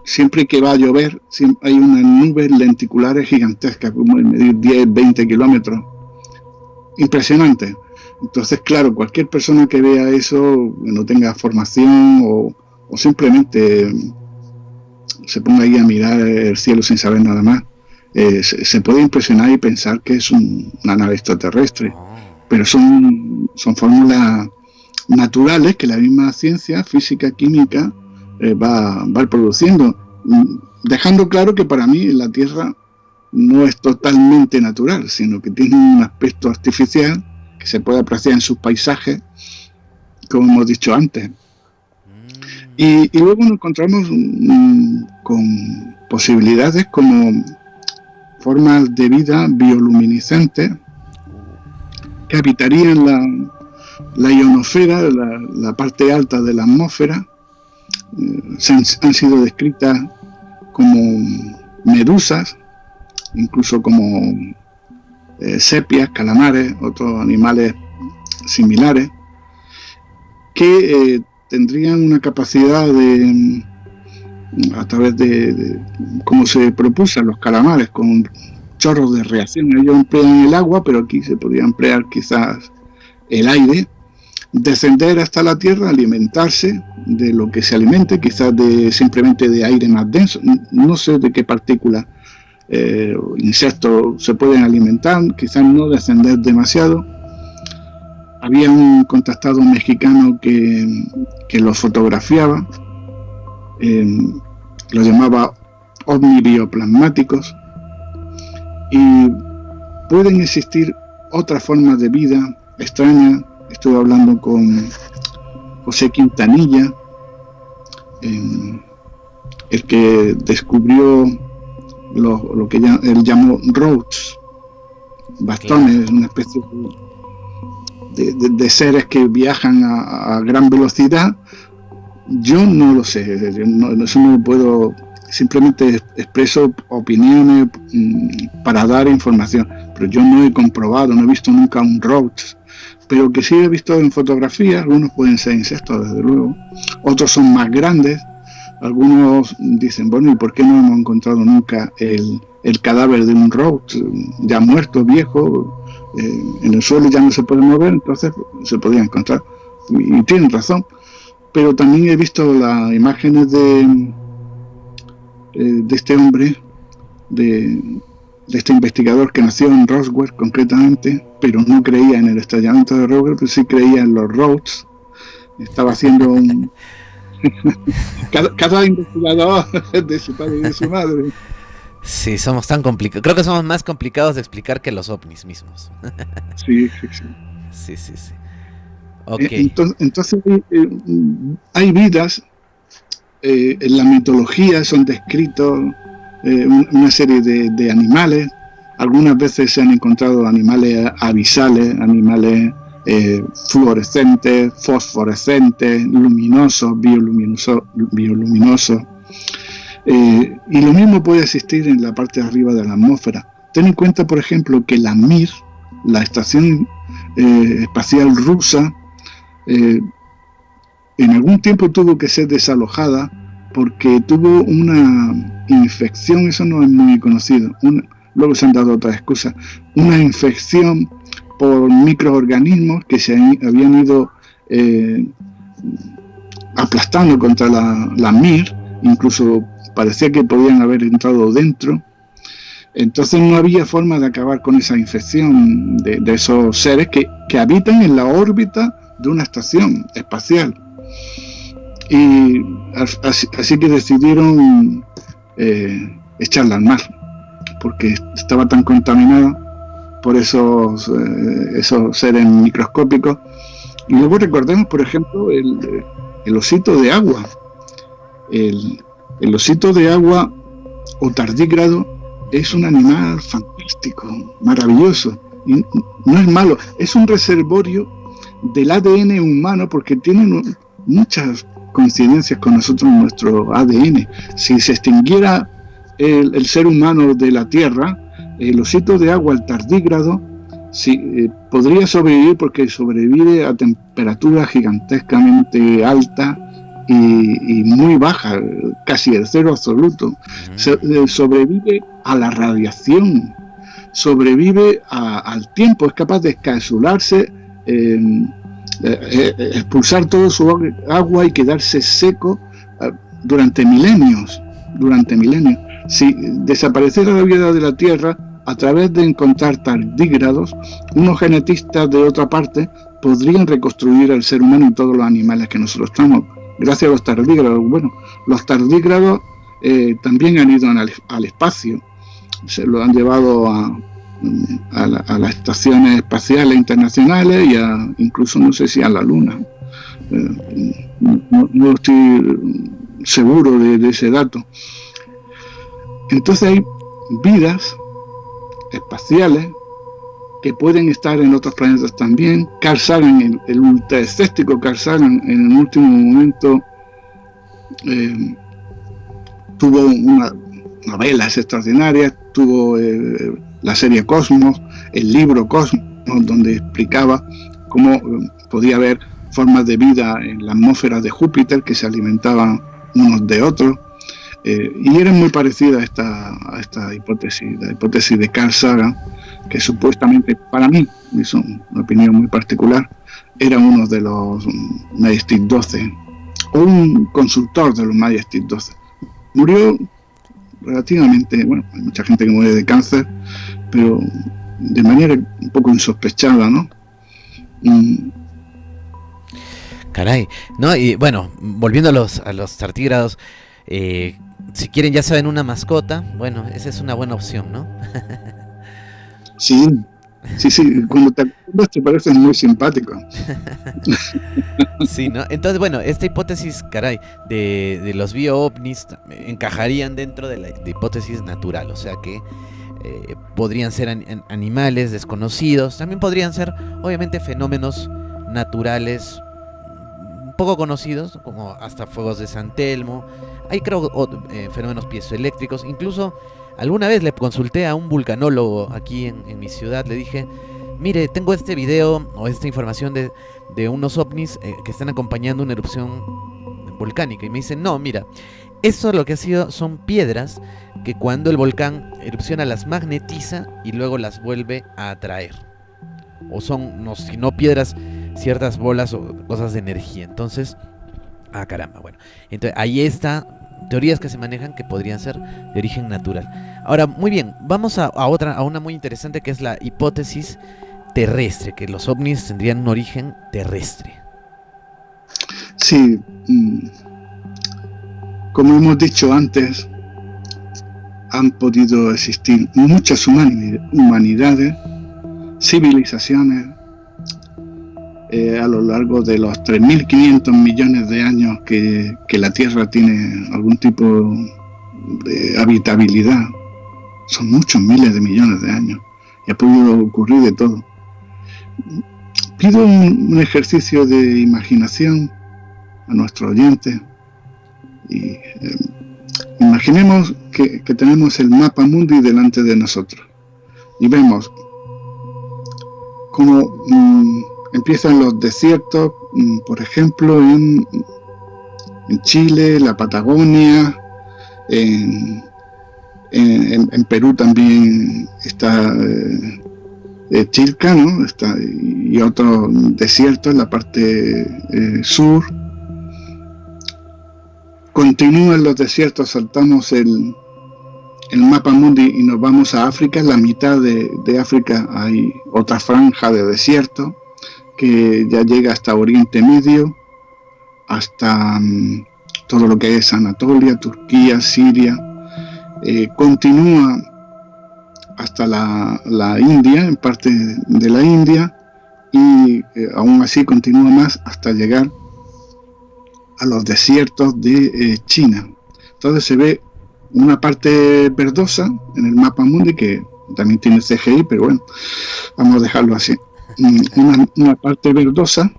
siempre que va a llover, hay unas nubes lenticulares gigantescas, como de medir 10, 20 kilómetros. Impresionante. Entonces, claro, cualquier persona que vea eso, que no tenga formación o simplemente se ponga ahí a mirar el cielo sin saber nada más, se puede impresionar y pensar que es una nave extraterrestre. Pero son fórmulas naturales que la misma ciencia, física, química, va produciendo, dejando claro que para mí la Tierra no es totalmente natural, sino que tiene un aspecto artificial que se puede apreciar en sus paisajes, como hemos dicho antes. Y luego nos encontramos con posibilidades como formas de vida bioluminiscentes que habitarían la ionosfera, la parte alta de la atmósfera, han sido descritas como medusas, incluso como sepias, calamares, otros animales similares, que tendrían una capacidad de, a través de cómo se propusan los calamares, con chorros de reacción. Ellos emplean el agua, pero aquí se podría emplear quizás el aire, descender hasta la tierra, alimentarse de lo que se alimente, quizás simplemente de aire más denso, no sé de qué partículas, insectos se pueden alimentar, quizás no descender demasiado. Había un contactado mexicano que lo fotografiaba, lo llamaba ovni bioplasmáticos, y pueden existir otras formas de vida extrañas. Estuve hablando con José Quintanilla, el que descubrió lo que él llamó roads, bastones, una especie de seres que viajan a gran velocidad. Yo no lo sé, eso no puedo, simplemente expreso opiniones para dar información, pero yo no he comprobado, no he visto nunca un roach, pero que sí he visto en fotografías. Algunos pueden ser insectos, desde luego, otros son más grandes. Algunos dicen, bueno, ¿y por qué no hemos encontrado nunca el cadáver de un roach ya muerto, viejo, en el suelo, ya no se puede mover? Entonces se podría encontrar, y tienen razón. Pero también he visto las imágenes de este hombre, de este investigador que nació en Roswell concretamente, pero no creía en el estallamiento de Roswell, pero sí creía en los roads. Estaba haciendo un cada investigador de su padre y de su madre. Sí, somos tan complicados. Creo que somos más complicados de explicar que los ovnis mismos. Sí. Sí. Okay. Entonces hay vidas, en la mitología son descritos una serie de animales. Algunas veces se han encontrado animales abisales, animales fluorescentes, fosforescentes, luminosos, bioluminosos. Y lo mismo puede existir en la parte de arriba de la atmósfera. Ten en cuenta, por ejemplo, que la Mir, la estación espacial rusa, en algún tiempo tuvo que ser desalojada porque tuvo una infección. Eso no es muy conocido. Luego se han dado otras excusas. Una infección por microorganismos que se habían ido aplastando contra la Mir. Incluso parecía que podían haber entrado dentro. Entonces no había forma de acabar con esa infección de esos seres que habitan en la órbita de una estación espacial. Y así que decidieron echarla al mar, porque estaba tan contaminada por esos seres microscópicos. Y luego recordemos, por ejemplo, el osito de agua. El osito de agua o tardígrado es un animal fantástico, maravilloso, y no es malo, es un reservorio del ADN humano, porque tiene muchas coincidencias con nosotros, nuestro ADN. Si se extinguiera el ser humano de la Tierra, el osito de agua, el tardígrado, podría sobrevivir, porque sobrevive a temperaturas gigantescamente altas y muy bajas, casi el cero absoluto. Sobrevive a la radiación, sobrevive al tiempo, es capaz de escapsularse, expulsar todo su agua y quedarse seco durante milenios. Si desapareciera la vida de la Tierra, a través de encontrar tardígrados, unos genetistas de otra parte podrían reconstruir al ser humano y todos los animales que nosotros estamos, gracias a los tardígrados. Bueno, los tardígrados también han ido al espacio, se lo han llevado a las estaciones espaciales internacionales y incluso no sé si a la Luna. No estoy seguro de ese dato. Entonces hay vidas espaciales que pueden estar en otros planetas también. Carl Sagan, el ultra escéptico Carl Sagan, en el último momento tuvo unas novelas extraordinarias, tuvo la serie Cosmos, el libro Cosmos, donde explicaba cómo podía haber formas de vida en la atmósfera de Júpiter que se alimentaban unos de otros, y era muy parecida a esta hipótesis, la hipótesis de Carl Sagan, que supuestamente, para mí, es una opinión muy particular, era uno de los Majestic 12, o un consultor de los Majestic 12. Murió relativamente, bueno, hay mucha gente que muere de cáncer, pero de manera un poco insospechada, ¿no? Caray, ¿no? Y bueno, volviendo a los tardígrados, si quieren, ya saben, una mascota, bueno, esa es una buena opción, ¿no? Sí, cuando te acuerdas te pareces muy simpático. Sí, ¿no? Entonces, bueno, esta hipótesis, caray, de los bio-ovnis encajarían dentro de la hipótesis natural, o sea que podrían ser animales desconocidos, también podrían ser, obviamente, fenómenos naturales poco conocidos, como hasta fuegos de San Telmo. Hay, creo, fenómenos piezoeléctricos. Incluso alguna vez le consulté a un vulcanólogo aquí en mi ciudad, le dije, mire, tengo este video o esta información de unos ovnis que están acompañando una erupción volcánica, y me dice, no, mira, eso lo que ha sido son piedras que cuando el volcán erupciona las magnetiza y luego las vuelve a atraer, o son, no, si no piedras, ciertas bolas o cosas de energía. Entonces, caramba, bueno, entonces ahí está, teorías que se manejan que podrían ser de origen natural. Ahora, muy bien, vamos a una muy interesante, que es la hipótesis terrestre, que los ovnis tendrían un origen terrestre. Sí, como hemos dicho antes, han podido existir muchas humanidades, civilizaciones, a lo largo de los 3.500 millones de años que la Tierra tiene algún tipo de habitabilidad. Son muchos miles de millones de años y ha podido ocurrir de todo. Pido un ejercicio de imaginación a nuestros oyentes y imaginemos que tenemos el mapa mundi delante de nosotros y vemos cómo empiezan los desiertos, por ejemplo, en Chile, la Patagonia, en Perú también está Chilca, ¿no? Y otros desiertos en la parte sur. Continúan los desiertos, saltamos el mapa mundi y nos vamos a África. En la mitad de África hay otra franja de desierto que ya llega hasta Oriente Medio, hasta todo lo que es Anatolia, Turquía, Siria, continúa hasta la India, en parte de la India, y aún así continúa más hasta llegar a los desiertos de China. Entonces se ve una parte verdosa en el mundi, que también tiene CGI, pero bueno, vamos a dejarlo así. Una parte verdosa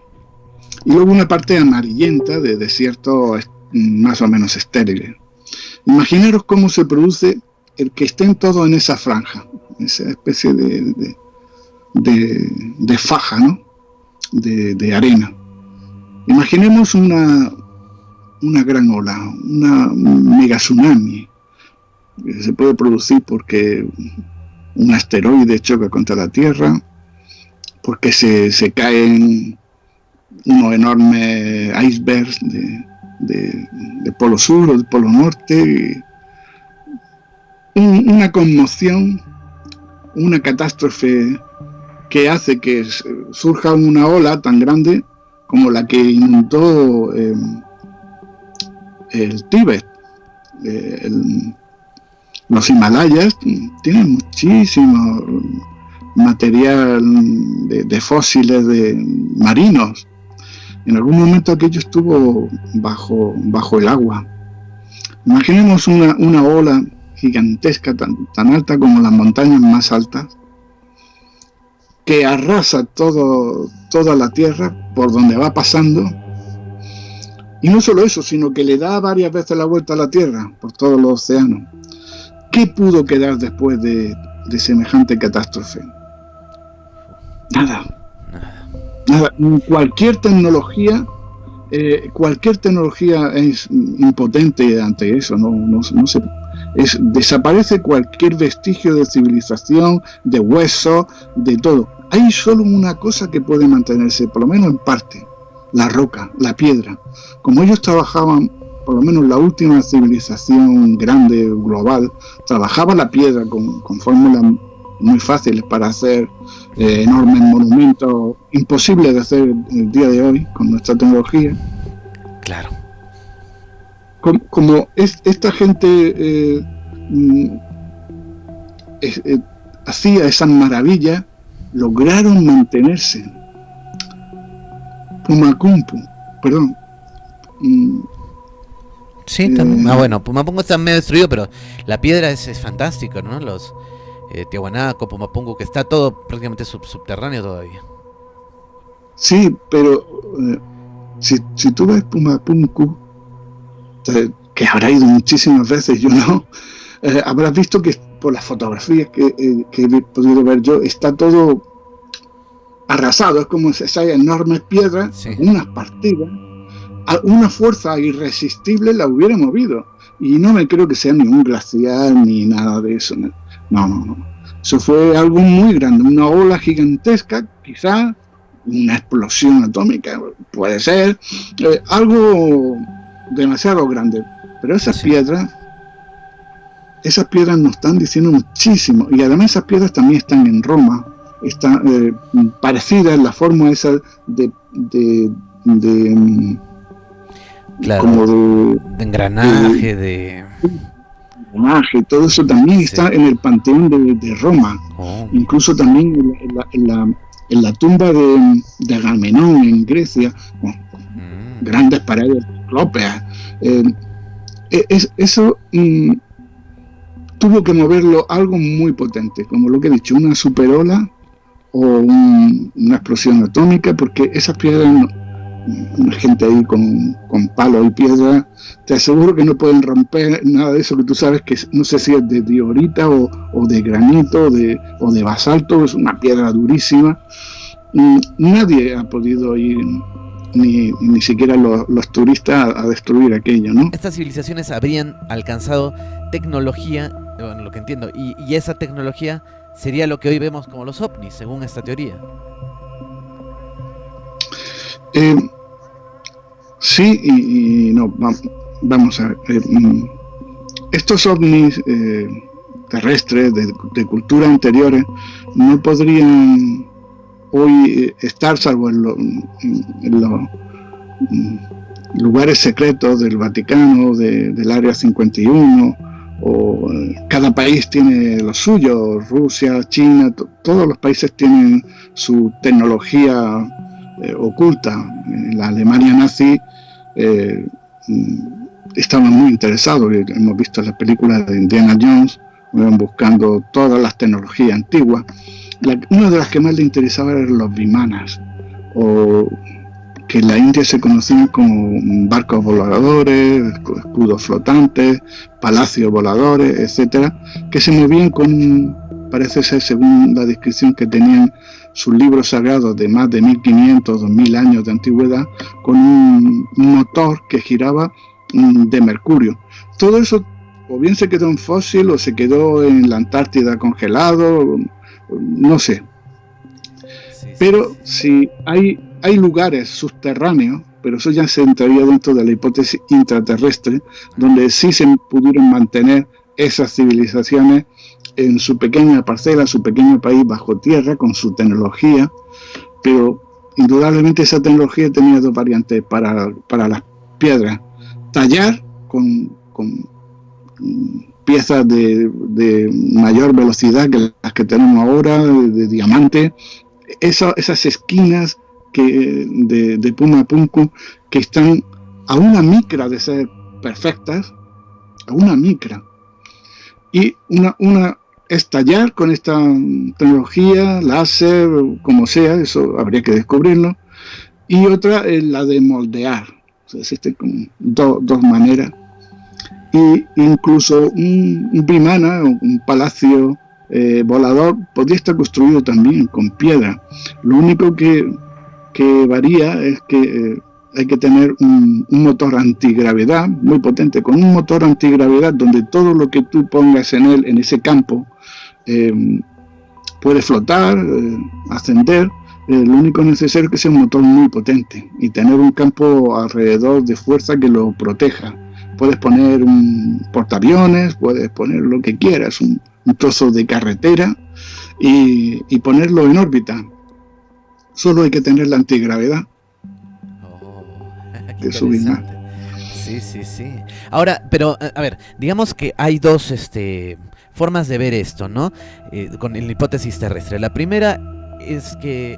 y luego una parte amarillenta de desiertos más o menos estériles. Imaginaros cómo se produce el que estén todos en esa franja, esa especie de faja, ¿no? de arena. Imaginemos una gran ola, un mega tsunami que se puede producir porque un asteroide choca contra la Tierra, porque se caen unos enormes icebergs de polo sur o del polo norte, una conmoción, una catástrofe que hace que surja una ola tan grande como la que inundó el Tíbet. Los Himalayas tienen muchísimo material de fósiles marinos. En algún momento aquello estuvo bajo el agua. Imaginemos una ola gigantesca, tan alta como las montañas más altas, que arrasa toda la Tierra por donde va pasando, Y no solo eso, sino que le da varias veces la vuelta a la Tierra por todos los océanos. ¿Qué pudo quedar después de semejante catástrofe? Nada. Nada. Cualquier tecnología es impotente ante eso. No se, desaparece cualquier vestigio de civilización, de hueso, de todo. Hay solo una cosa que puede mantenerse, por lo menos en parte: la roca, la piedra. Como ellos trabajaban, por lo menos la última civilización grande, global, trabajaba la piedra con fórmulas muy fáciles para hacer enormes monumentos, imposibles de hacer el día de hoy con nuestra tecnología. Claro. Como esta gente hacía esas maravillas, lograron mantenerse. Pumapunku, perdón. Sí, bueno, Pumapunku está medio destruido, pero la piedra es fantástico, ¿no? Los Tiahuanaco, Pumapunku, que está todo prácticamente subterráneo todavía. Sí, pero si tú ves Pumapunku, que habrá ido muchísimas veces, yo no, habrás visto que por las fotografías que he podido ver yo, está todo arrasado. Es como si esas enormes piedras, sí, unas partidas, una fuerza irresistible la hubiera movido. Y no me creo que sea ni un glaciar ni nada de eso. No. Eso fue algo muy grande, una ola gigantesca, quizá una explosión atómica, puede ser, algo demasiado grande. Pero esas piedras nos están diciendo muchísimo. Y además esas piedras también están en Roma. Está parecida en la forma esa de claro, como de engranaje, engranaje, todo eso también está en el Panteón de Roma. Incluso también en la tumba de Agamenón en Grecia, con grandes paredes ciclópeas. Eso tuvo que moverlo algo muy potente, como lo que he dicho, una superola o una explosión atómica, porque esas piedras, una gente ahí con palos y piedras, te aseguro que no pueden romper nada de eso, que tú sabes que no sé si es de diorita o de granito o de basalto. Es una piedra durísima. Nadie ha podido ir, ni siquiera los turistas, a destruir aquello, ¿no? Estas civilizaciones habrían alcanzado tecnología, bueno, lo que entiendo, y esa tecnología sería lo que hoy vemos como los ovnis, según esta teoría. Sí y no. Vamos a ver. Estos ovnis terrestres de culturas anteriores no podrían hoy estar, salvo en los lugares secretos del Vaticano, del Área 51, o cada país tiene lo suyo. Rusia, China, todos los países tienen su tecnología oculta. En la Alemania nazi estaban muy interesados. Hemos visto las películas de Indiana Jones, buscando todas las tecnologías antiguas. Una de las que más le interesaba eran los vimanas, o que en la India se conocían como barcos voladores, escudos flotantes, palacios voladores, etcétera, que se movían parece ser, según la descripción que tenían sus libros sagrados de más de 1500, 2000 años de antigüedad, con un motor que giraba de mercurio. Todo eso o bien se quedó en fósil o se quedó en la Antártida congelado, no sé. Pero si hay lugares subterráneos, pero eso ya se entraría dentro de la hipótesis intraterrestre, donde sí se pudieron mantener esas civilizaciones en su pequeña parcela, su pequeño país bajo tierra, con su tecnología. Pero indudablemente esa tecnología tenía dos variantes para las piedras: tallar con piezas de mayor velocidad que las que tenemos ahora, de diamante. Esas esquinas de Pumapunku, que están a una micra de ser perfectas, a una micra. Y una es tallar con esta tecnología, láser, como sea, eso habría que descubrirlo. Y otra es la de moldear. Existen como dos maneras. Y incluso un Vimana, un palacio volador, podría estar construido también con piedra. Lo único que varía es que hay que tener un motor antigravedad muy potente. Con un motor antigravedad donde todo lo que tú pongas en él, en ese campo, puede flotar, ascender. Lo único necesario es que sea un motor muy potente y tener un campo alrededor de fuerza que lo proteja. Puedes poner un portaaviones, puedes poner lo que quieras, un trozo de carretera y ponerlo en órbita. Solo hay que tener la antigravedad. Qué interesante. Sí. Ahora, pero, a ver, digamos que hay dos formas de ver esto, ¿no? Con la hipótesis terrestre. La primera es que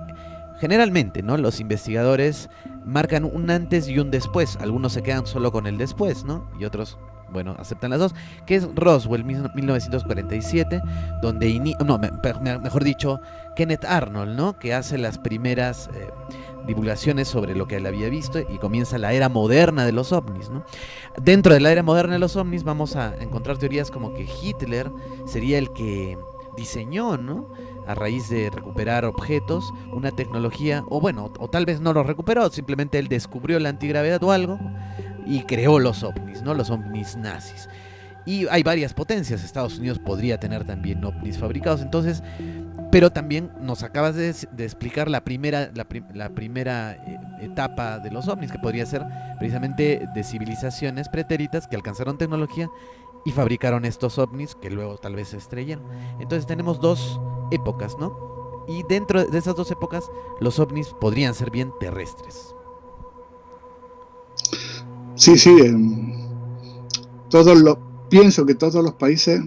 generalmente, ¿no?, los investigadores marcan un antes y un después. Algunos se quedan solo con el después, ¿no? Y otros, bueno, aceptan las dos. Que es Roswell, 1947, donde mejor dicho, Kenneth Arnold, ¿no?, que hace las primeras divulgaciones sobre lo que él había visto y comienza la era moderna de los ovnis, ¿no? Dentro de la era moderna de los ovnis vamos a encontrar teorías como que Hitler sería el que diseñó, ¿no?, a raíz de recuperar objetos, una tecnología, o tal vez no lo recuperó, simplemente él descubrió la antigravedad o algo y creó los ovnis, ¿no?, los ovnis nazis. Y hay varias potencias, Estados Unidos podría tener también ovnis fabricados, entonces, pero también nos acabas de explicar la primera etapa de los ovnis, que podría ser precisamente de civilizaciones pretéritas que alcanzaron tecnología y fabricaron estos ovnis que luego tal vez se estrellan. Entonces tenemos dos épocas, ¿no? Y dentro de esas dos épocas los ovnis podrían ser bien terrestres. Sí, pienso que todos los países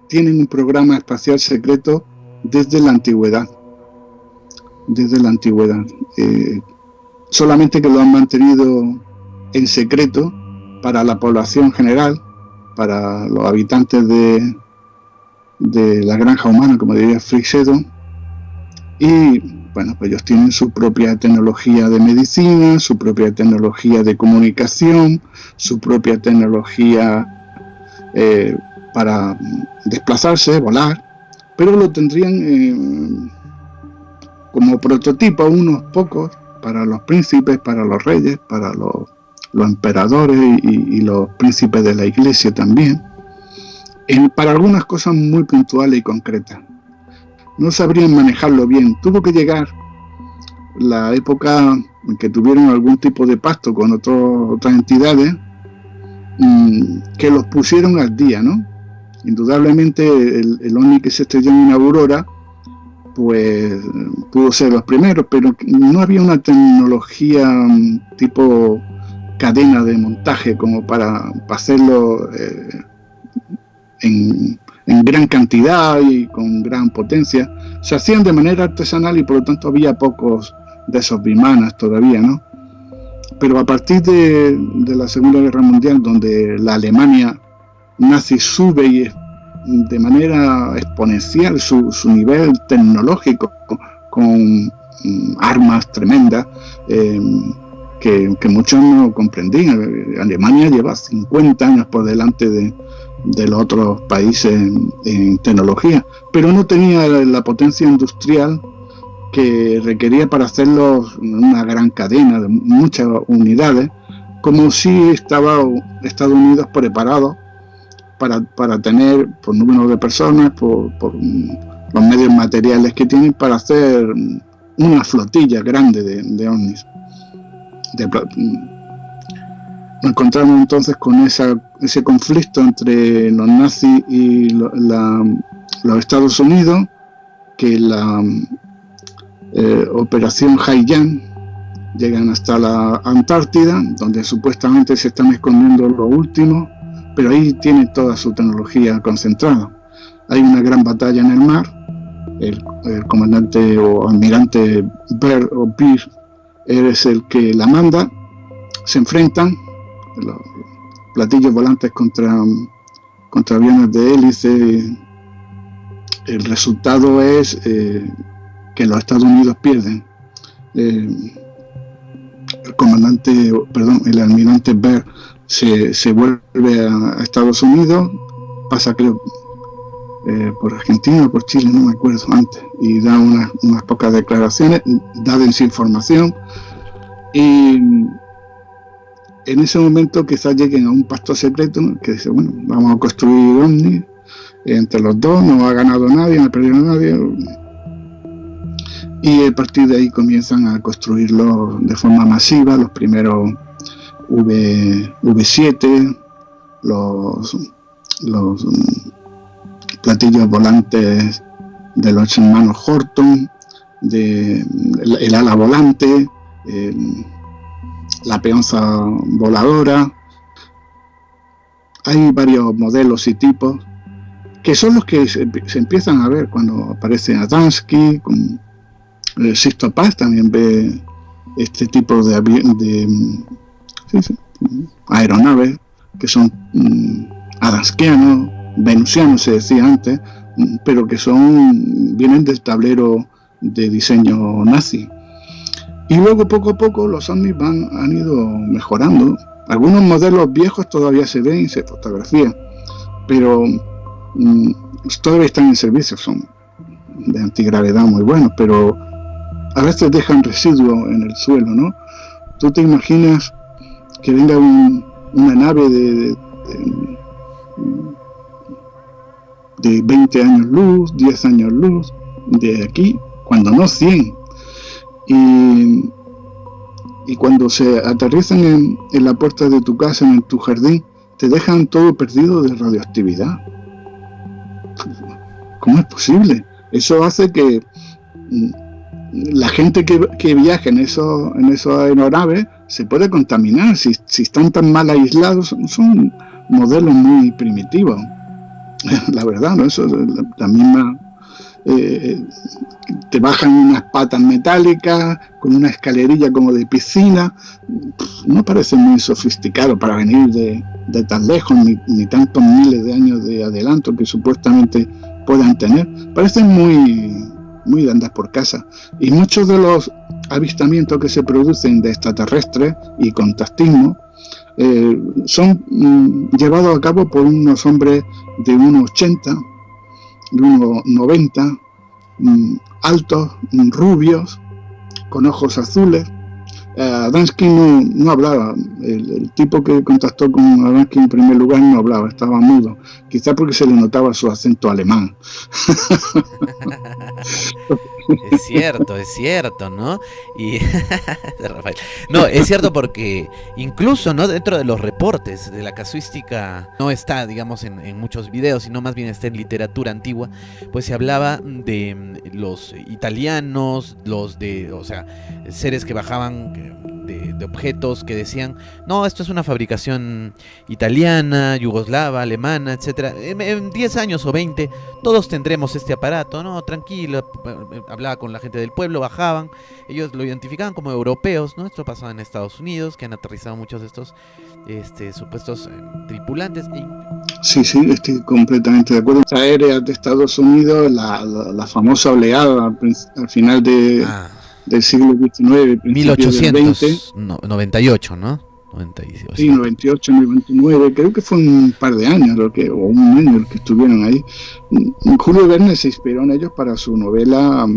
tienen un programa espacial secreto desde la antigüedad. Solamente que lo han mantenido en secreto para la población general, para los habitantes de la granja humana, como diría Frisedo. Y bueno, pues ellos tienen su propia tecnología de medicina, su propia tecnología de comunicación, su propia tecnología para desplazarse, volar, pero lo tendrían como prototipo unos pocos para los príncipes, para los reyes, para los emperadores y los príncipes de la iglesia también, para algunas cosas muy puntuales y concretas. No sabrían manejarlo bien. Tuvo que llegar la época en que tuvieron algún tipo de pacto con otras entidades que los pusieron al día, ¿no? Indudablemente el ovni que se estrelló en una aurora pues pudo ser los primeros, pero no había una tecnología tipo cadena de montaje como para hacerlo en gran cantidad y con gran potencia. Se hacían de manera artesanal y por lo tanto había pocos de esos bimanas todavía, ¿no? Pero a partir de la Segunda Guerra Mundial, donde la Alemania nazi sube de manera exponencial su nivel tecnológico con armas tremendas que muchos no comprendían. Alemania lleva 50 años por delante de los otros países en tecnología, pero no tenía la potencia industrial que requería para hacerlo una gran cadena de muchas unidades, como si estaba Estados Unidos preparado para tener, por número de personas, por los medios materiales que tienen, para hacer una flotilla grande de ovnis. Nos encontramos entonces con ese conflicto entre los nazis y los Estados Unidos, que la operación Haiyan llegan hasta la Antártida, donde supuestamente se están escondiendo los últimos, pero ahí tienen toda su tecnología concentrada. Hay una gran batalla en el mar, el comandante o almirante Bear es el que la manda, se enfrentan los platillos volantes contra aviones de hélice. El resultado es que los Estados Unidos pierden. el almirante Byrd se vuelve a Estados Unidos, pasa creo por Argentina o por Chile, no me acuerdo antes, y da unas pocas declaraciones, da desinformación, y en ese momento quizás lleguen a un pacto secreto, ¿no?, que dice, bueno, vamos a construir ovnis entre los dos, no ha ganado nadie, no ha perdido nadie, y a partir de ahí comienzan a construirlo de forma masiva, los primeros V7, los platillos volantes de los hermanos Horton, el ala volante, la peonza voladora. Hay varios modelos y tipos que son los que se empiezan a ver cuando aparece Adamski. Con Sixto Paz también ve este tipo de aeronaves que son adamskianos, venusianos se decía antes, pero que vienen del tablero de diseño nazi. Y luego poco a poco los ovnis han ido mejorando. Algunos modelos viejos todavía se ven y se fotografían, pero todavía están en servicio, son de antigravedad muy buenos, pero a veces dejan residuos en el suelo, ¿no? Tú te imaginas que venga una nave de 20 años luz, 10 años luz, de aquí, cuando no 100. Y cuando se aterrizan en la puerta de tu casa, en tu jardín, te dejan todo perdido de radioactividad. ¿Cómo es posible? Eso hace que la gente que viaja en esos aeronaves se puede contaminar. Si están tan mal aislados, son modelos muy primitivos. La verdad, ¿no? Eso es la misma. Te bajan unas patas metálicas con una escalerilla como de piscina. No parece muy sofisticado para venir de tan lejos, ni tantos miles de años de adelanto que supuestamente puedan tener. Parecen muy de andar por casa. Y muchos de los avistamientos que se producen de extraterrestres y contactismo son llevados a cabo por unos hombres de 1,80, de 1,90, altos, rubios, con ojos azules. Adamski no hablaba. El tipo que contactó con Adamski en primer lugar no hablaba, estaba mudo, quizá porque se le notaba su acento alemán. Es cierto, ¿no? Y Rafael. No, es cierto porque incluso, ¿no?, dentro de los reportes de la casuística no está, digamos, en muchos videos, sino más bien está en literatura antigua, pues se hablaba de los italianos, seres que bajaban de objetos que decían, no, esto es una fabricación italiana, yugoslava, alemana, etcétera. En 10 años o 20 todos tendremos este aparato, no, tranquilo. Hablaba con la gente del pueblo, bajaban, ellos lo identificaban como europeos, ¿no? Esto pasaba en Estados Unidos, que han aterrizado muchos de estos supuestos tripulantes. Sí, estoy completamente de acuerdo. Las aéreas de Estados Unidos, la famosa oleada al final del siglo XIX, principio del XX. 1898, ¿no? 98. Sí, 98, 99, creo que fue un par de años o un año el que estuvieron ahí. Julio Verne se inspiró en ellos para su novela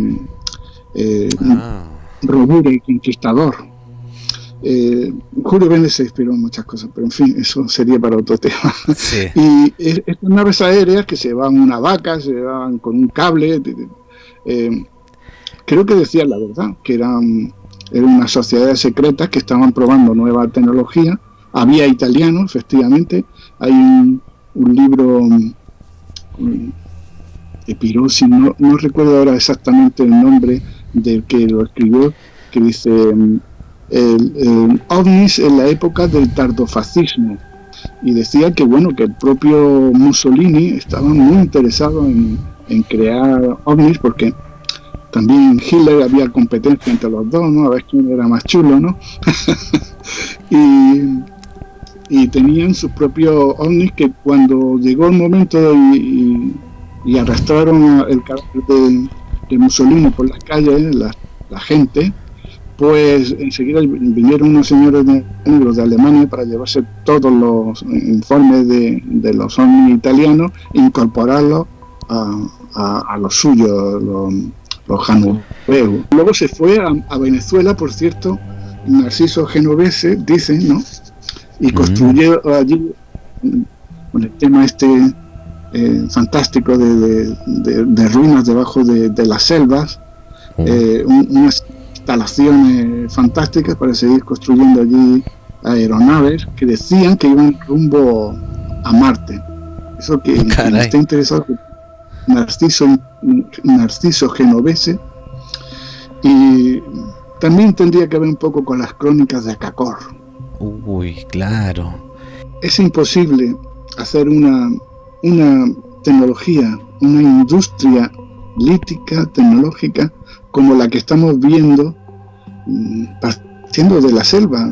Robur, el Conquistador. Julio Verne se inspiró en muchas cosas, pero en fin, eso sería para otro tema. Sí. Y estas naves aéreas que se van una vaca, se van con un cable, creo que decían la verdad, que eran unas sociedades secretas que estaban probando nueva tecnología. Había italianos, efectivamente. Hay un libro de Pirozzi, no recuerdo ahora exactamente el nombre del que lo escribió, que dice ovnis en la época del tardofascismo, y decía que que el propio Mussolini estaba muy interesado en crear ovnis, porque también en Hitler había competencia entre los dos, ¿no? A ver quién era más chulo, ¿no? y tenían sus propios ovnis que cuando llegó el momento y arrastraron el cadáver de Mussolini por las calles, la gente, Pues enseguida vinieron unos señores negros de Alemania para llevarse todos los informes de los ovnis italianos e incorporarlos a los suyos, los genoveses. Luego se fue a Venezuela, por cierto, Narciso Genovese, dicen, ¿no? Y construyó allí, con el tema fantástico de ruinas debajo de las selvas, unas instalaciones fantásticas para seguir construyendo allí aeronaves que decían que iban rumbo a Marte. Eso que quien esté interesado, Narciso Genovese. Y también tendría que ver un poco con las crónicas de Acacor. Uy, claro. Es imposible hacer una tecnología, una industria lítica, tecnológica, como la que estamos viendo partiendo de la selva.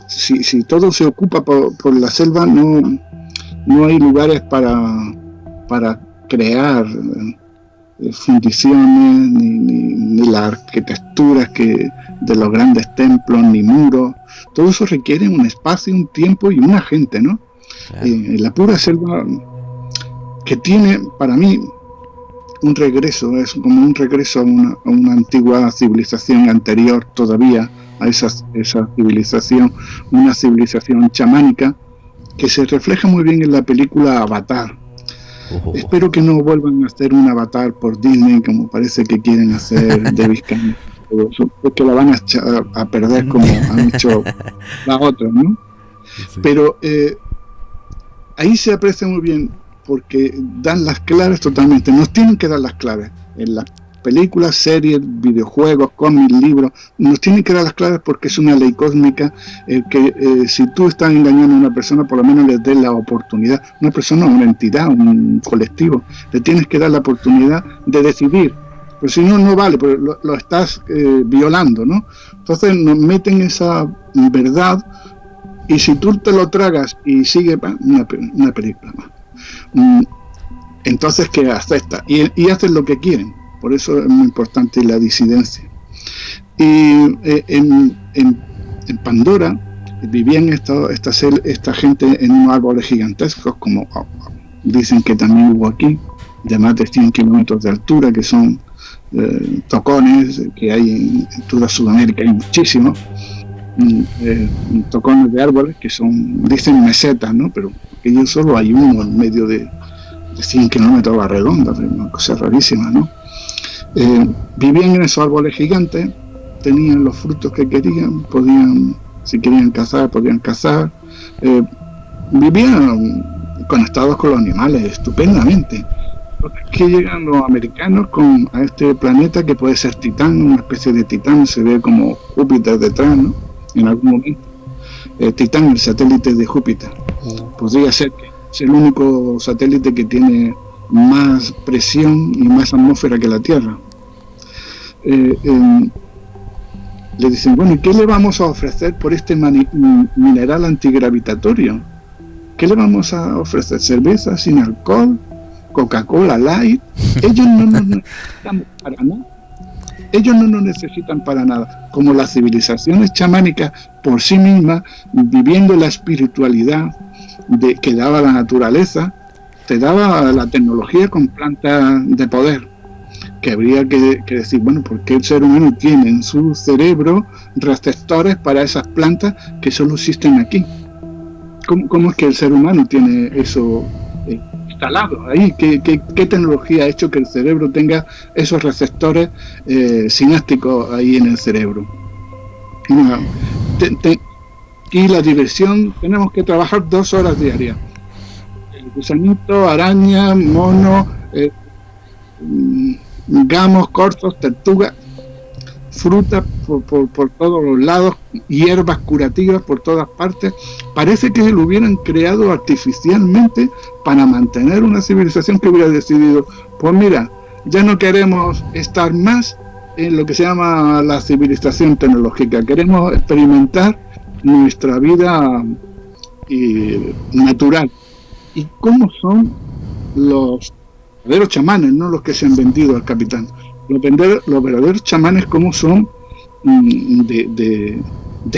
Si todo se ocupa por la selva, no hay lugares para crear fundiciones, ni las arquitecturas de los grandes templos, ni muros. Todo eso requiere un espacio, un tiempo y una gente, ¿no? Claro. La pura selva, que tiene, para mí, un regreso, es como un regreso a una antigua civilización anterior todavía a esa civilización, una civilización chamánica que se refleja muy bien en la película Avatar. Espero que no vuelvan a hacer un Avatar por Disney, como parece que quieren hacer David Cameron, porque la van a perder como han hecho la otra, ¿no? Sí. Pero ahí se aprecia muy bien, porque dan las claves totalmente. Nos tienen que dar las claves en las películas, series, videojuegos, cómics, libros. Nos tienen que dar las claves porque es una ley cósmica que si tú estás engañando a una persona, por lo menos le des la oportunidad. Una persona, una entidad, un colectivo, le tienes que dar la oportunidad de decidir. Pero si no, no vale, pero lo estás violando, ¿no? Entonces nos meten esa verdad, y si tú te lo tragas y sigue una película más. Entonces que acepta y hacen lo que quieren. Por eso es muy importante la disidencia. Y en Pandora vivían esta gente en unos árboles gigantescos, como dicen que también hubo aquí, de más de 100 kilómetros de altura, que son tocones que hay en toda Sudamérica, hay muchísimos tocones de árboles que dicen mesetas, ¿no? Pero ellos solo hay uno en medio de 100 kilómetros a la redonda, una cosa rarísima, ¿no? Vivían en esos árboles gigantes, tenían los frutos que querían, si querían cazar, podían cazar, vivían conectados con los animales estupendamente. Que llegan los americanos a este planeta que puede ser Titán, una especie de Titán, se ve como Júpiter detrás, ¿no? En algún momento. Titán, el satélite de Júpiter. Podría ser que es el único satélite que tiene más presión y más atmósfera que la Tierra. Le dicen, bueno, ¿y qué le vamos a ofrecer por este mineral antigravitatorio? ¿Qué le vamos a ofrecer? ¿Cerveza sin alcohol? ¿Coca-Cola Light? Ellos no nos necesitan para nada. Ellos no nos necesitan para nada. Como las civilizaciones chamánicas por sí mismas, viviendo la espiritualidad que daba la naturaleza, te daba la tecnología con plantas de poder. Que habría que decir, bueno, porque el ser humano tiene en su cerebro receptores para esas plantas que solo existen aquí. ¿Cómo es que el ser humano tiene eso instalado ahí? ¿Qué tecnología ha hecho que el cerebro tenga esos receptores sinápticos ahí en el cerebro? Y la diversión, tenemos que trabajar 2 horas diarias. El gusanito, araña, mono, gamos, cortos, tortugas, fruta por todos los lados, hierbas curativas por todas partes. Parece que lo hubieran creado artificialmente para mantener una civilización que hubiera decidido, pues mira, ya no queremos estar más en lo que se llama la civilización tecnológica, queremos experimentar nuestra vida natural. ¿Y cómo son los verdaderos chamanes, no los que se han vendido al capitán? Los verdaderos chamanes, ¿cómo son? de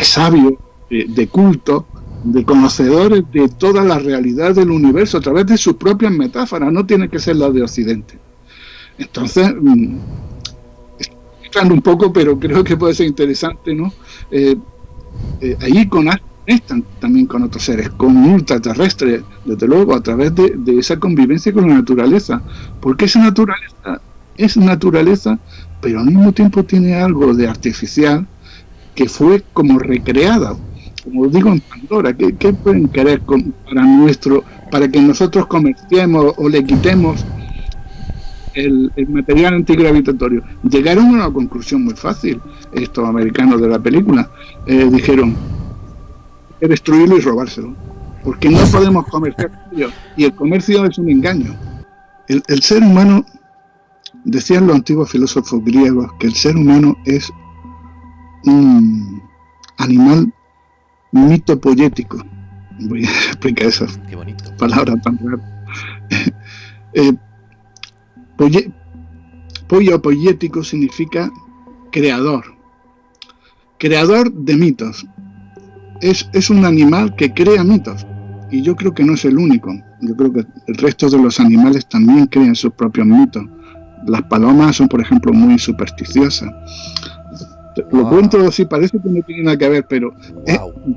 sabios, de cultos, de conocedores de toda la realidad del universo a través de sus propias metáforas, no tiene que ser la de Occidente. Entonces, estoy un poco, pero creo que puede ser interesante, ¿no? Ahí conectan también con otros seres, con ultraterrestres, desde luego, a través de esa convivencia con la naturaleza, porque esa naturaleza es naturaleza, pero al mismo tiempo tiene algo de artificial que fue como recreada, como digo en Pandora. ¿Qué pueden querer para que nosotros comerciemos o le quitemos el material antigravitatorio? Llegaron a una conclusión muy fácil estos americanos de la película. Dijeron, hay que destruirlo y robárselo, porque no podemos comerciar con ellos, y el comercio es un engaño. El ser humano, decían los antiguos filósofos griegos, que el ser humano es un animal mitopoyético. Voy a explicar esa palabra tan rara. Poietíco significa creador de mitos. Es un animal que crea mitos, y yo creo que no es el único. Yo creo que el resto de los animales también crean sus propios mitos. Las palomas son, por ejemplo, muy supersticiosas. Lo cuento así, parece que no tiene nada que ver, pero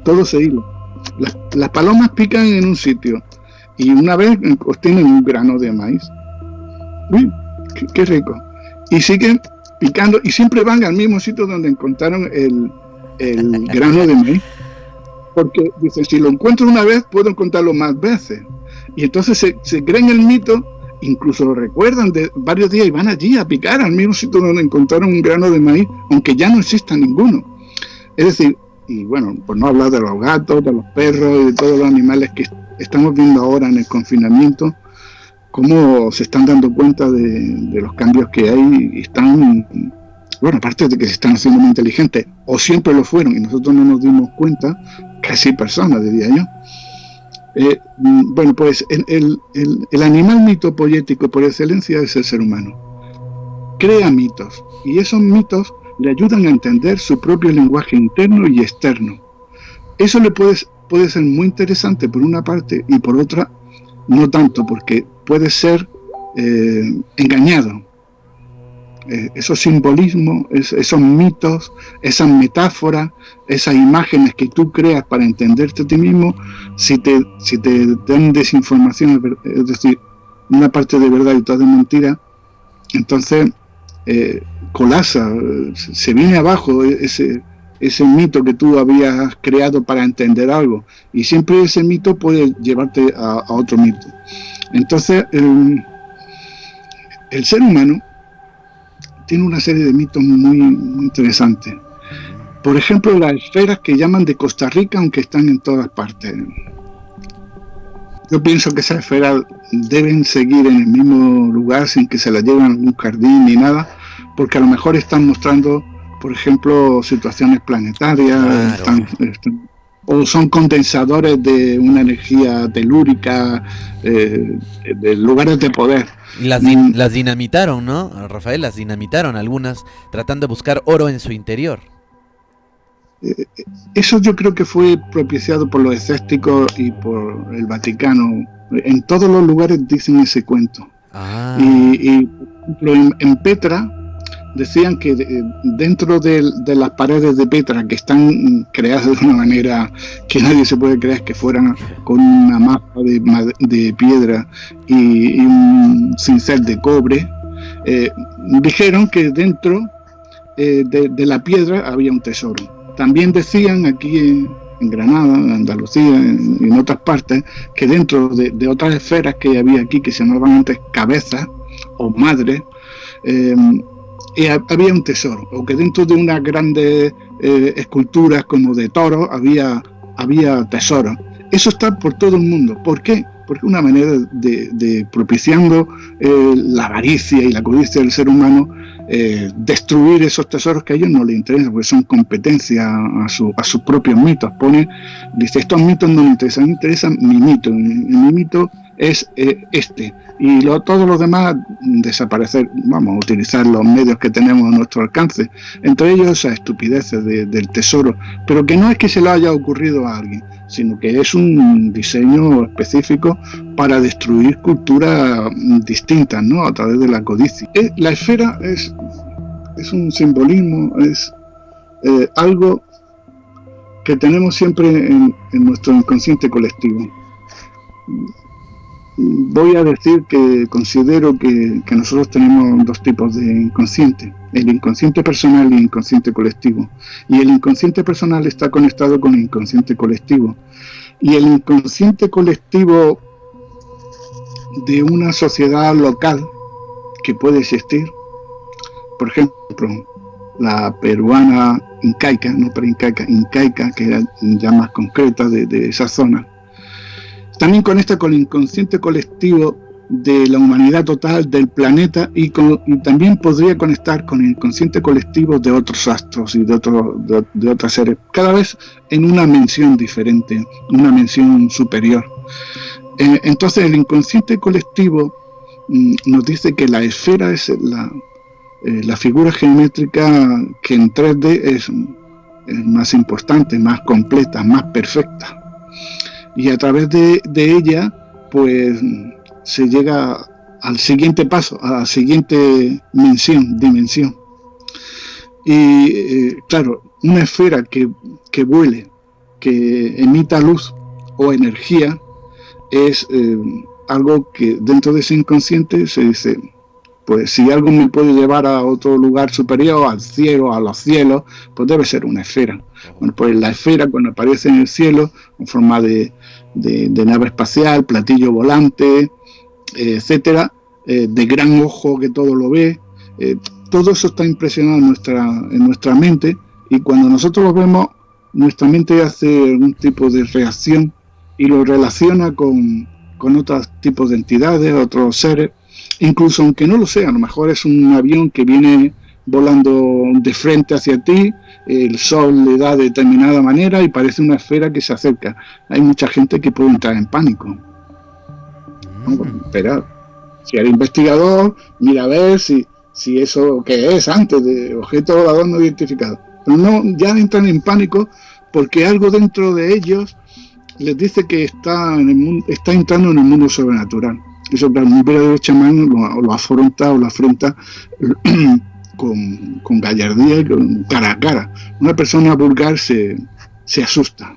todo se hila. Las palomas pican en un sitio y una vez obtienen un grano de maíz. Uy, qué rico. Y siguen picando y siempre van al mismo sitio donde encontraron el grano de maíz. Porque dicen, si lo encuentro una vez, puedo encontrarlo más veces. Y entonces se creen el mito, incluso lo recuerdan de varios días y van allí a picar al mismo sitio donde encontraron un grano de maíz, aunque ya no exista ninguno. Es decir, y bueno, por no hablar de los gatos, de los perros y de todos los animales que estamos viendo ahora en el confinamiento, cómo se están dando cuenta de los cambios que hay y están, bueno, aparte de que se están haciendo muy inteligentes, o siempre lo fueron y nosotros no nos dimos cuenta, casi personas, diría yo. Bueno, pues el animal mitopoyético por excelencia es el ser humano. Crea mitos, y esos mitos le ayudan a entender su propio lenguaje interno y externo. Eso le puede ser muy interesante por una parte, y por otra no tanto, porque puede ser engañado. Esos simbolismos, esos mitos, esas metáforas, esas imágenes que tú creas para entenderte a ti mismo, si te dan desinformación, es decir, una parte de verdad y otra de mentira, entonces colapsa, se viene abajo ese mito que tú habías creado para entender algo, y siempre ese mito puede llevarte a otro mito. Entonces el ser humano tiene una serie de mitos muy, muy interesantes. Por ejemplo, las esferas que llaman de Costa Rica, aunque están en todas partes. Yo pienso que esas esferas deben seguir en el mismo lugar sin que se las lleven a algún jardín ni nada, porque a lo mejor están mostrando, por ejemplo, situaciones planetarias, claro. O son condensadores de una energía telúrica, de lugares de poder. Las dinamitaron, ¿no, Rafael? Las dinamitaron algunas, tratando de buscar oro en su interior. Eso yo creo que fue propiciado por los escépticos y por el Vaticano. En todos los lugares dicen ese cuento. Y por ejemplo, en Petra decían que dentro de las paredes de Petra, que están creadas de una manera que nadie se puede creer que fueran con una mapa de piedra y un cincel de cobre, dijeron que dentro de la piedra había un tesoro. También decían aquí en Granada, en Andalucía, en otras partes, que dentro de otras esferas que había aquí, que se llamaban antes cabezas o madres, había un tesoro, o que dentro de unas grandes esculturas como de toros había tesoros. Eso está por todo el mundo. ¿Por qué? Porque es una manera de propiciando la avaricia y la codicia del ser humano, destruir esos tesoros que a ellos no les interesan, porque son competencia a sus propios mitos. Dice, estos mitos no me interesan mi mito. En mi mito es este, y todos los demás desaparecer. Vamos a utilizar los medios que tenemos a nuestro alcance, entre ellos esas estupideces del tesoro, pero que no es que se le haya ocurrido a alguien, sino que es un diseño específico para destruir culturas distintas, ¿no?, a través de la codicia. La esfera es un simbolismo, es algo que tenemos siempre en nuestro inconsciente colectivo. Voy a decir que considero que nosotros tenemos dos tipos de inconsciente: el inconsciente personal y el inconsciente colectivo. Y el inconsciente personal está conectado con el inconsciente colectivo. Y el inconsciente colectivo de una sociedad local que puede existir, por ejemplo, la peruana incaica, no preincaica, incaica, que era ya más concreta de esa zona, también conecta con el inconsciente colectivo de la humanidad total, del planeta, y también podría conectar con el inconsciente colectivo de otros astros y de otros seres, cada vez en una mención diferente, una mención superior. Entonces el inconsciente colectivo nos dice que la esfera es la figura geométrica que en 3D es más importante, más completa, más perfecta. Y a través de ella, pues, se llega al siguiente paso, a la siguiente dimensión. Y claro, una esfera que vuele, que emita luz o energía, es algo que dentro de ese inconsciente se dice: pues si algo me puede llevar a otro lugar superior, al cielo, a los cielos, pues debe ser una esfera. Bueno, pues la esfera, cuando aparece en el cielo, en forma de nave espacial, platillo volante, etcétera, de gran ojo que todo lo ve, todo eso está impresionado en nuestra mente, y cuando nosotros lo vemos, nuestra mente hace algún tipo de reacción y lo relaciona con otros tipos de entidades, otros seres, incluso aunque no lo sea. A lo mejor es un avión que viene volando de frente hacia ti, el sol le da de determinada manera y parece una esfera que se acerca. Hay mucha gente que puede entrar en pánico. Vamos a esperar. Si eres investigador, mira a ver si eso que es antes de objeto volador no identificado. Pero no, ya entran en pánico porque algo dentro de ellos les dice que está entrando en el mundo sobrenatural. Eso, claro, un verdadero chamán lo afronta con gallardía y con cara a cara. Una persona vulgar se asusta,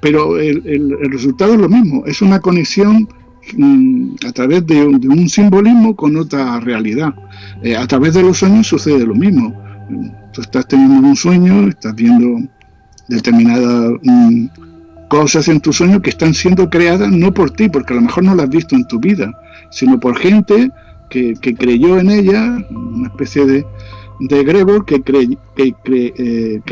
pero el resultado es lo mismo, es una conexión a través de un simbolismo con otra realidad. A través de los sueños sucede lo mismo. Tú estás teniendo un sueño, estás viendo determinadas cosas en tu sueño que están siendo creadas no por ti, porque a lo mejor no las has visto en tu vida, sino por gente que creyó en ella, una especie de egregor que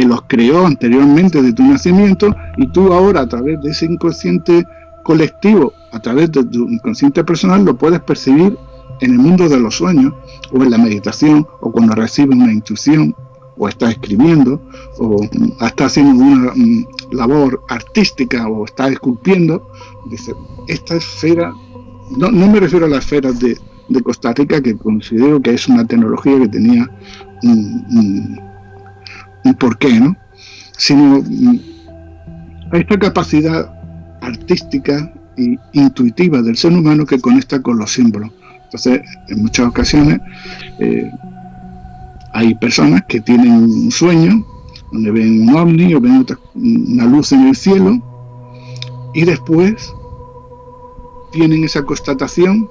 los creó anteriormente de tu nacimiento, y tú ahora, a través de ese inconsciente colectivo, a través de tu inconsciente personal, lo puedes percibir en el mundo de los sueños, o en la meditación, o cuando recibes una intuición, o estás escribiendo, o estás haciendo una labor artística, o estás esculpiendo. Dice, esta esfera, no me refiero a las esferas de Costa Rica, que considero que es una tecnología que tenía un porqué, ¿no? Sino a esta capacidad artística e intuitiva del ser humano que conecta con los símbolos. Entonces, en muchas ocasiones hay personas que tienen un sueño donde ven un ovni o ven una luz en el cielo, y después tienen esa constatación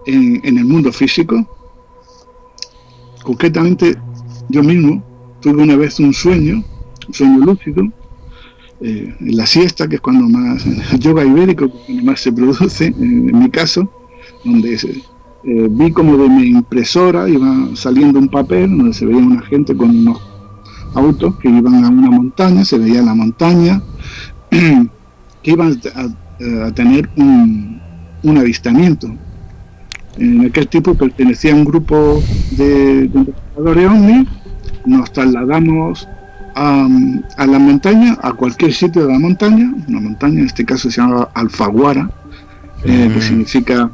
en el mundo físico. Concretamente, yo mismo tuve una vez un sueño lúcido, en la siesta, que es cuando más, el yoga ibérico, cuando más se produce, en mi caso, donde vi como de mi impresora iba saliendo un papel donde se veía una gente con unos autos que iban a una montaña, se veía la montaña, que iban a tener un avistamiento. En aquel tiempo pertenecía a un grupo de investigadores OVNI. Nos trasladamos a la montaña, a cualquier sitio de la montaña, una montaña en este caso se llama Alfaguara, que significa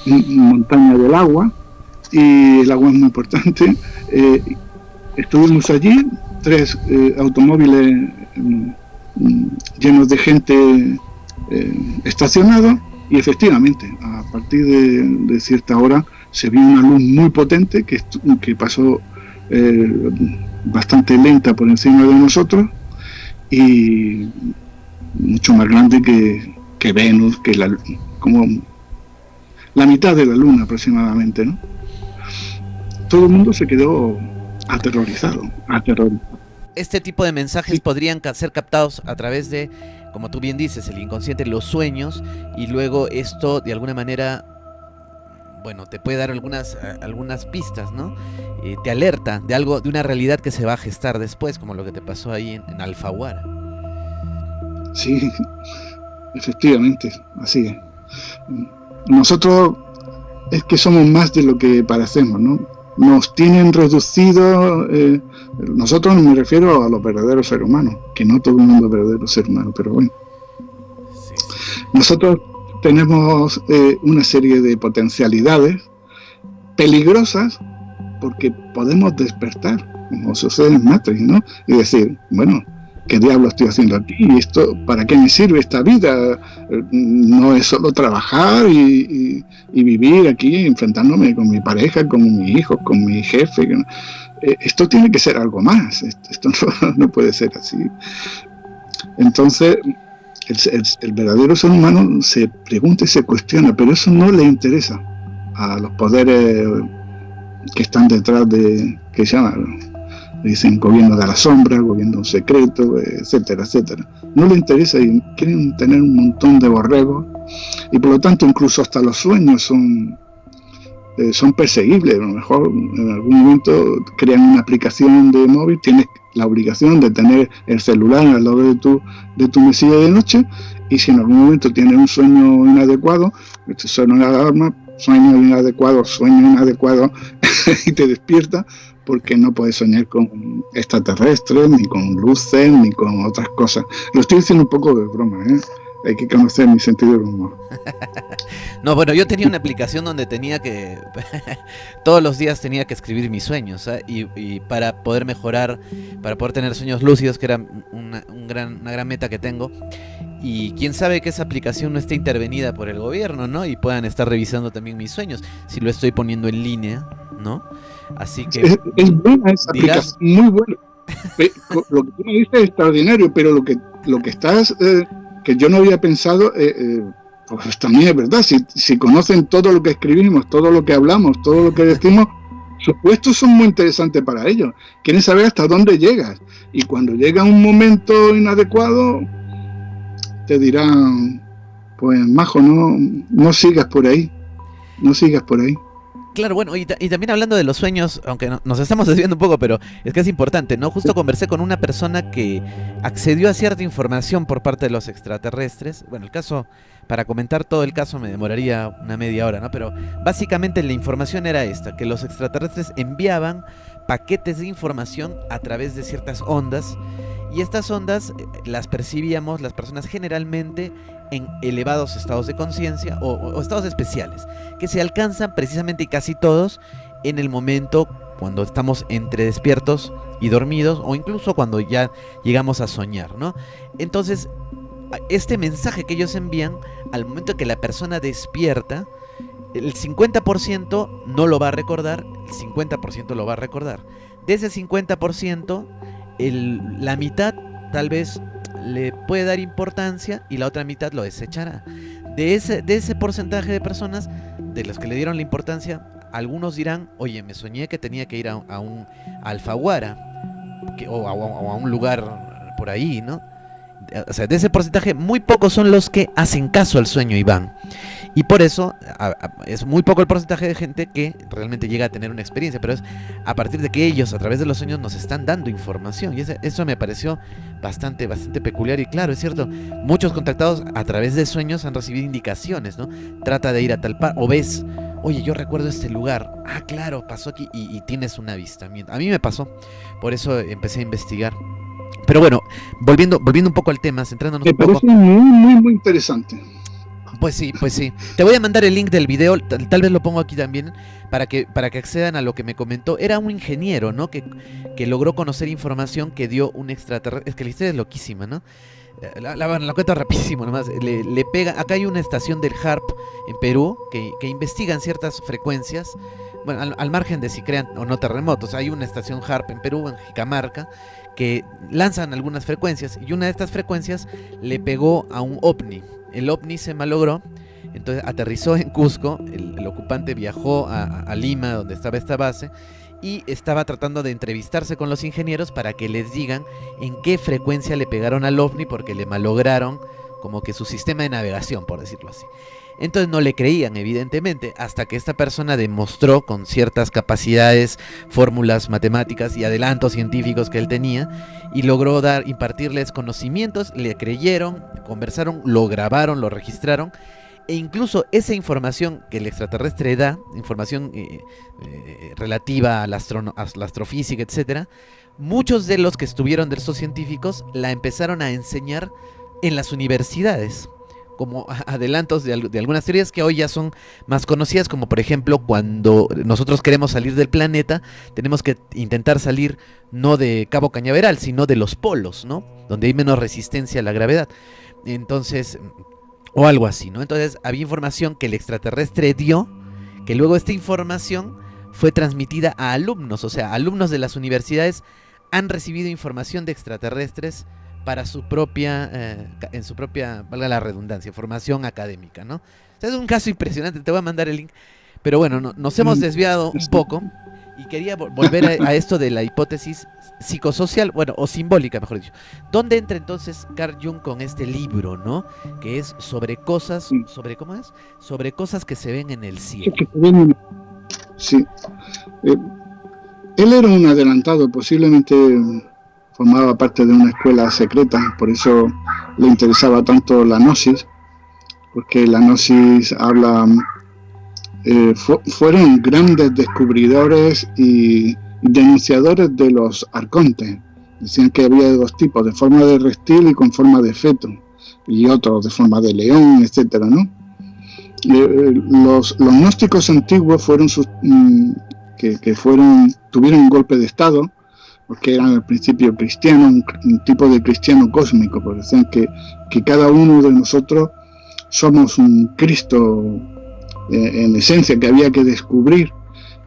montaña del agua, y el agua es muy importante. Estuvimos allí, 3 automóviles llenos de gente estacionados, y efectivamente a partir de cierta hora se vio una luz muy potente que pasó bastante lenta por encima de nosotros, y mucho más grande que Venus, como la mitad de la luna aproximadamente, ¿no? Todo el mundo se quedó aterrorizado. Este tipo de mensajes podrían ser captados a través de, como tú bien dices, el inconsciente, los sueños, y luego esto de alguna manera, bueno, te puede dar algunas pistas, ¿no? Te alerta de algo, de una realidad que se va a gestar después, como lo que te pasó ahí en Alfaguara. Sí, efectivamente, así es. Nosotros es que somos más de lo que parecemos, ¿no? Nos tienen reducido, nosotros me refiero a los verdaderos seres humanos, que no todo el mundo es verdadero ser humano, pero bueno. Sí. Nosotros tenemos una serie de potencialidades peligrosas, porque podemos despertar, como sucede en Matrix, ¿no? Y decir, bueno, ¿qué diablo estoy haciendo aquí? ¿Y esto, para qué me sirve esta vida? No es solo trabajar y vivir aquí enfrentándome con mi pareja, con mis hijos, con mi jefe. Esto tiene que ser algo más. Esto no puede ser así. Entonces, el verdadero ser humano se pregunta y se cuestiona, pero eso no le interesa a los poderes que están detrás que se llaman, dicen, gobierno de la sombra, gobierno secreto, etcétera, etcétera. No les interesa y quieren tener un montón de borregos, y por lo tanto incluso hasta los sueños son perseguibles. A lo mejor en algún momento crean una aplicación de móvil, tienes la obligación de tener el celular al lado de tu mesilla de noche, y si en algún momento tienes un sueño inadecuado, te suena una alarma, sueño inadecuado y te despierta, porque no puedes soñar con extraterrestres, ni con luces, ni con otras cosas. Lo estoy diciendo un poco de broma, ¿eh? Hay que conocer mi sentido del humor. No, bueno, yo tenía una aplicación donde tenía que todos los días tenía que escribir mis sueños, ¿eh? y para poder mejorar, para poder tener sueños lúcidos, que era una gran meta que tengo. Y quién sabe que esa aplicación no esté intervenida por el gobierno, ¿no? Y puedan estar revisando también mis sueños, si lo estoy poniendo en línea, ¿no? Así que es buena esa aplicación, muy buena. Lo que tú me dices es extraordinario, pero lo que estás, que yo no había pensado, pues también es verdad. Si conocen todo lo que escribimos, todo lo que hablamos, todo lo que decimos, sus puestos son muy interesantes para ellos. Quieren saber hasta dónde llegas, y cuando llega un momento inadecuado te dirán, pues majo, no sigas por ahí, Claro, bueno, y también hablando de los sueños, aunque nos estamos desviando un poco, pero es que es importante, ¿no? Justo conversé con una persona que accedió a cierta información por parte de los extraterrestres. Bueno, el caso, para comentar todo el caso me demoraría una media hora, ¿no? Pero básicamente la información era esta, que los extraterrestres enviaban paquetes de información a través de ciertas ondas, y estas ondas las percibíamos las personas generalmente en elevados estados de conciencia o estados especiales, que se alcanzan precisamente, y casi todos, en el momento cuando estamos entre despiertos y dormidos, o incluso cuando ya llegamos a soñar, ¿no? Entonces, este mensaje que ellos envían, al momento que la persona despierta, el 50% no lo va a recordar, el 50% lo va a recordar. De ese 50%, la mitad tal vez le puede dar importancia y la otra mitad lo desechará. De ese porcentaje de personas, de los que le dieron la importancia, algunos dirán, oye, me soñé que tenía que ir a un Alfaguara, o a un lugar por ahí, ¿no? O sea, de ese porcentaje, muy pocos son los que hacen caso al sueño y van. Y por eso es muy poco el porcentaje de gente que realmente llega a tener una experiencia, pero es a partir de que ellos, a través de los sueños, nos están dando información. Y eso me pareció bastante peculiar. Y claro, es cierto, muchos contactados a través de sueños han recibido indicaciones, ¿no? Trata de ir a tal par, o ves, oye, yo recuerdo este lugar, claro, pasó aquí, y tienes un avistamiento. A mí me pasó, por eso empecé a investigar. Pero bueno, volviendo un poco al tema, centrándonos un poco. Me parece muy, muy, muy interesante. Pues sí, pues sí. Te voy a mandar el link del video, tal vez lo pongo aquí también, para que accedan a lo que me comentó. Era un ingeniero, ¿no? Que logró conocer información que dio un extraterrestre. Es que la historia es loquísima, ¿no? La cuento rapidísimo nomás. Le pega. Acá hay una estación del HARP en Perú que investigan ciertas frecuencias. Bueno, al margen de si crean o no terremotos. Hay una estación HARP en Perú, en Jicamarca, que lanzan algunas frecuencias. Y una de estas frecuencias le pegó a un ovni. El ovni se malogró. Entonces aterrizó en Cusco. El ocupante viajó a Lima, donde estaba esta base, y estaba tratando de entrevistarse con los ingenieros para que les digan en qué frecuencia le pegaron al ovni, porque le malograron como que su sistema de navegación, por decirlo así. Entonces no le creían, evidentemente, hasta que esta persona demostró con ciertas capacidades, fórmulas matemáticas y adelantos científicos que él tenía, y logró impartirles conocimientos. Le creyeron, conversaron, lo grabaron, lo registraron. E incluso esa información que el extraterrestre da, información relativa a la astrofísica, etcétera, muchos de los que estuvieron de estos científicos la empezaron a enseñar en las universidades, como adelantos de algunas teorías que hoy ya son más conocidas, como por ejemplo cuando nosotros queremos salir del planeta, tenemos que intentar salir no de Cabo Cañaveral, sino de los polos, ¿no? Donde hay menos resistencia a la gravedad. Entonces, o algo así, ¿no? Entonces había información que el extraterrestre dio, que luego esta información fue transmitida a alumnos, o sea, alumnos de las universidades han recibido información de extraterrestres para su propia, en su propia, valga la redundancia, formación académica, ¿no? O sea, es un caso impresionante, te voy a mandar el link. Pero bueno, nos hemos desviado un poco y quería volver a esto de la hipótesis psicosocial, bueno, o simbólica, mejor dicho. ¿Dónde entra entonces Carl Jung con este libro, ¿no? Que es sobre cosas, sobre, ¿cómo es? Sobre cosas que se ven en el cielo. Sí. Él era un adelantado, posiblemente formaba parte de una escuela secreta, por eso le interesaba tanto la gnosis, porque la gnosis habla... fueron grandes descubridores y denunciadores de los arcontes. Decían que había dos tipos, de forma de reptil y con forma de feto, y otros de forma de león, etcétera, ¿no? Los gnósticos antiguos fueron tuvieron un golpe de estado, porque eran al principio cristianos, un tipo de cristiano cósmico, porque decían que cada uno de nosotros somos un Cristo en esencia que había que descubrir,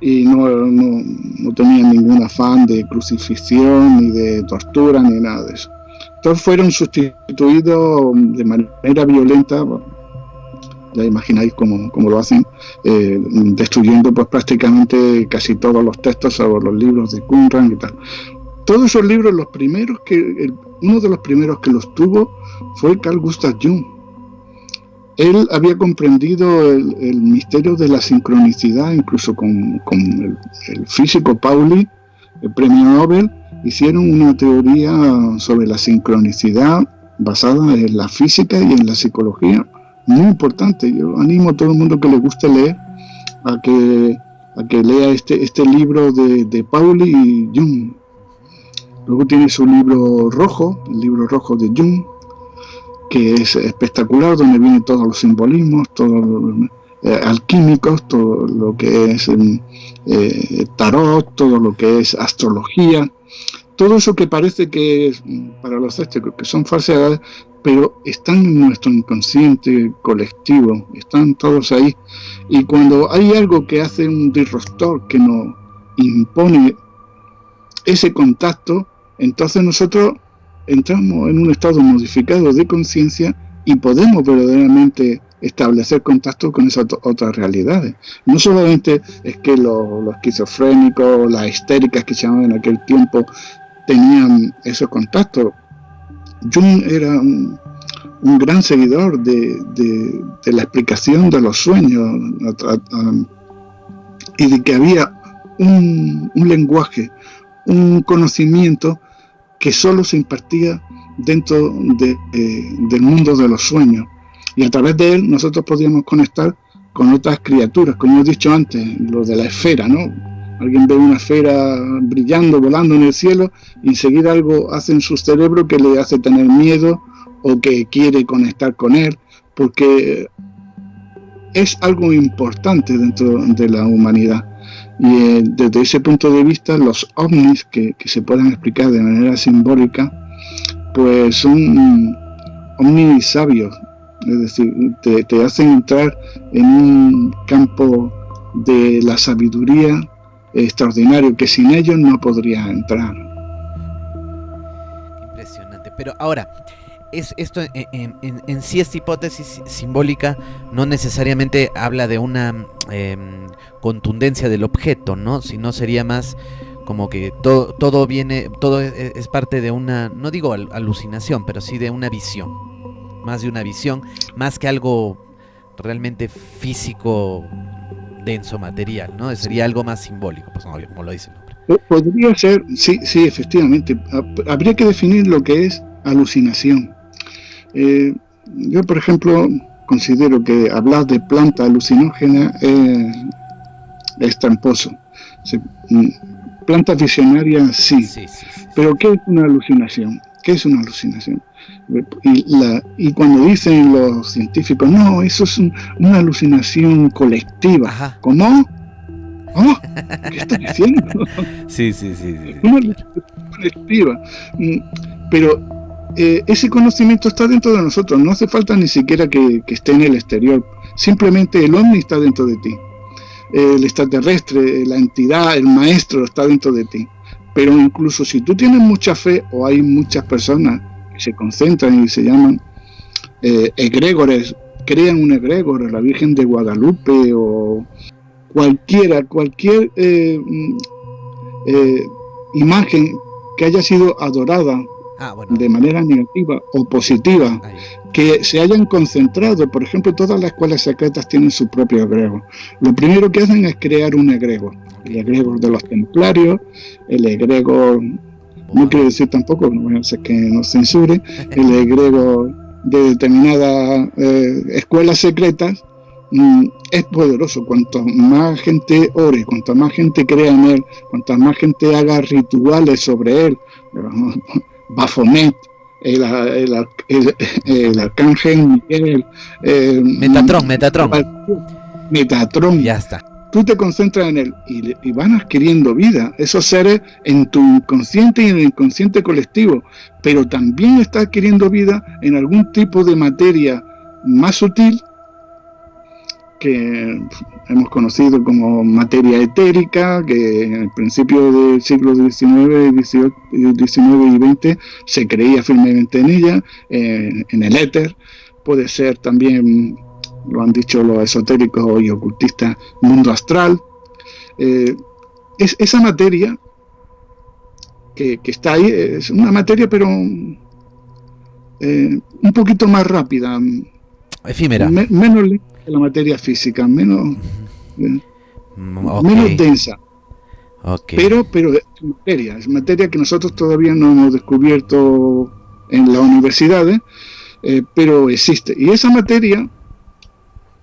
y no tenían ningún afán de crucifixión ni de tortura ni nada de eso. Entonces fueron sustituidos de manera violenta, ya imagináis cómo lo hacen, destruyendo pues prácticamente casi todos los textos sobre los libros de Qumran y tal. Todos esos libros, uno de los primeros que los tuvo fue Carl Gustav Jung. Él había comprendido el misterio de la sincronicidad, incluso con el físico Pauli, el premio Nobel, hicieron una teoría sobre la sincronicidad basada en la física y en la psicología, muy importante. Yo animo a todo el mundo que le guste leer a que lea este libro de Pauli y Jung. Luego tiene su libro rojo, el libro rojo de Jung, que es espectacular, donde vienen todos los simbolismos, todos los alquímicos, todo lo que es tarot, todo lo que es astrología, todo eso que parece que es, para los escépticos, que son falsedades, pero están en nuestro inconsciente colectivo, están todos ahí. Y cuando hay algo que hace un disruptor, que nos impone ese contacto, entonces nosotros entramos en un estado modificado de conciencia y podemos verdaderamente establecer contacto con esas otras realidades. No solamente es que los esquizofrénicos, las histéricas que se llamaban en aquel tiempo, tenían esos contactos. Jung era un gran seguidor de la explicación de los sueños y de que había un lenguaje, un conocimiento que solo se impartía dentro del mundo de los sueños, y a través de él nosotros podíamos conectar con otras criaturas, como he dicho antes, lo de la esfera, ¿no? Alguien ve una esfera brillando, volando en el cielo, y enseguida algo hace en su cerebro que le hace tener miedo o que quiere conectar con él, porque es algo importante dentro de la humanidad. Y desde ese punto de vista, los ovnis que se puedan explicar de manera simbólica, pues son ovnis sabios, es decir, te hacen entrar en un campo de la sabiduría extraordinario que sin ellos no podrías entrar. Impresionante. Pero ahora, esto en sí, esta hipótesis simbólica no necesariamente habla de una contundencia del objeto, ¿no? Sino sería más como que todo es parte de una, no digo alucinación, pero sí de una visión, más de una visión, más que algo realmente físico, denso, material, ¿no? Sería algo más simbólico, pues obvio, como lo dice el nombre. Podría ser, sí, efectivamente. Habría que definir lo que es alucinación. Yo, por ejemplo, considero que hablar de planta alucinógena es tramposo. Plantas visionarias sí. Pero ¿qué es una alucinación? ¿Qué es una alucinación? Y cuando dicen los científicos, no, eso es una alucinación colectiva. ¿Cómo? ¿Oh? ¿Qué estás diciendo? Sí. Una alucinación colectiva. Pero ese conocimiento está dentro de nosotros, no hace falta ni siquiera que esté en el exterior, simplemente el ovni está dentro de ti, el extraterrestre, la entidad, el maestro está dentro de ti. Pero incluso si tú tienes mucha fe, o hay muchas personas que se concentran y se llaman egregores, crean un egregor, la Virgen de Guadalupe o cualquier imagen que haya sido adorada de manera negativa o positiva, que se hayan concentrado. Por ejemplo, todas las escuelas secretas tienen su propio egregor. Lo primero que hacen es crear un egregor, el egregor de los templarios, el egregor, no quiero decir tampoco, no voy a hacer que nos censure, el egregor de determinadas escuelas secretas. Es poderoso. Cuanto más gente ore, cuanto más gente crea en él, cuanto más gente haga rituales sobre él, Baphomet, el arcángel Miguel, Metatron, ya está. Tú te concentras en él y van adquiriendo vida, esos seres, en tu inconsciente y en el inconsciente colectivo, pero también está adquiriendo vida en algún tipo de materia más sutil que hemos conocido como materia etérica, que en el principio del siglo XIX y XX se creía firmemente en ella, en el éter. Puede ser también, lo han dicho los esotéricos y ocultistas, mundo astral. Es esa materia que está ahí, es una materia pero un poquito más rápida, efímera, menos lenta que la materia física, menos densa. Pero es materia que nosotros todavía no hemos descubierto en las universidades, pero existe. Y esa materia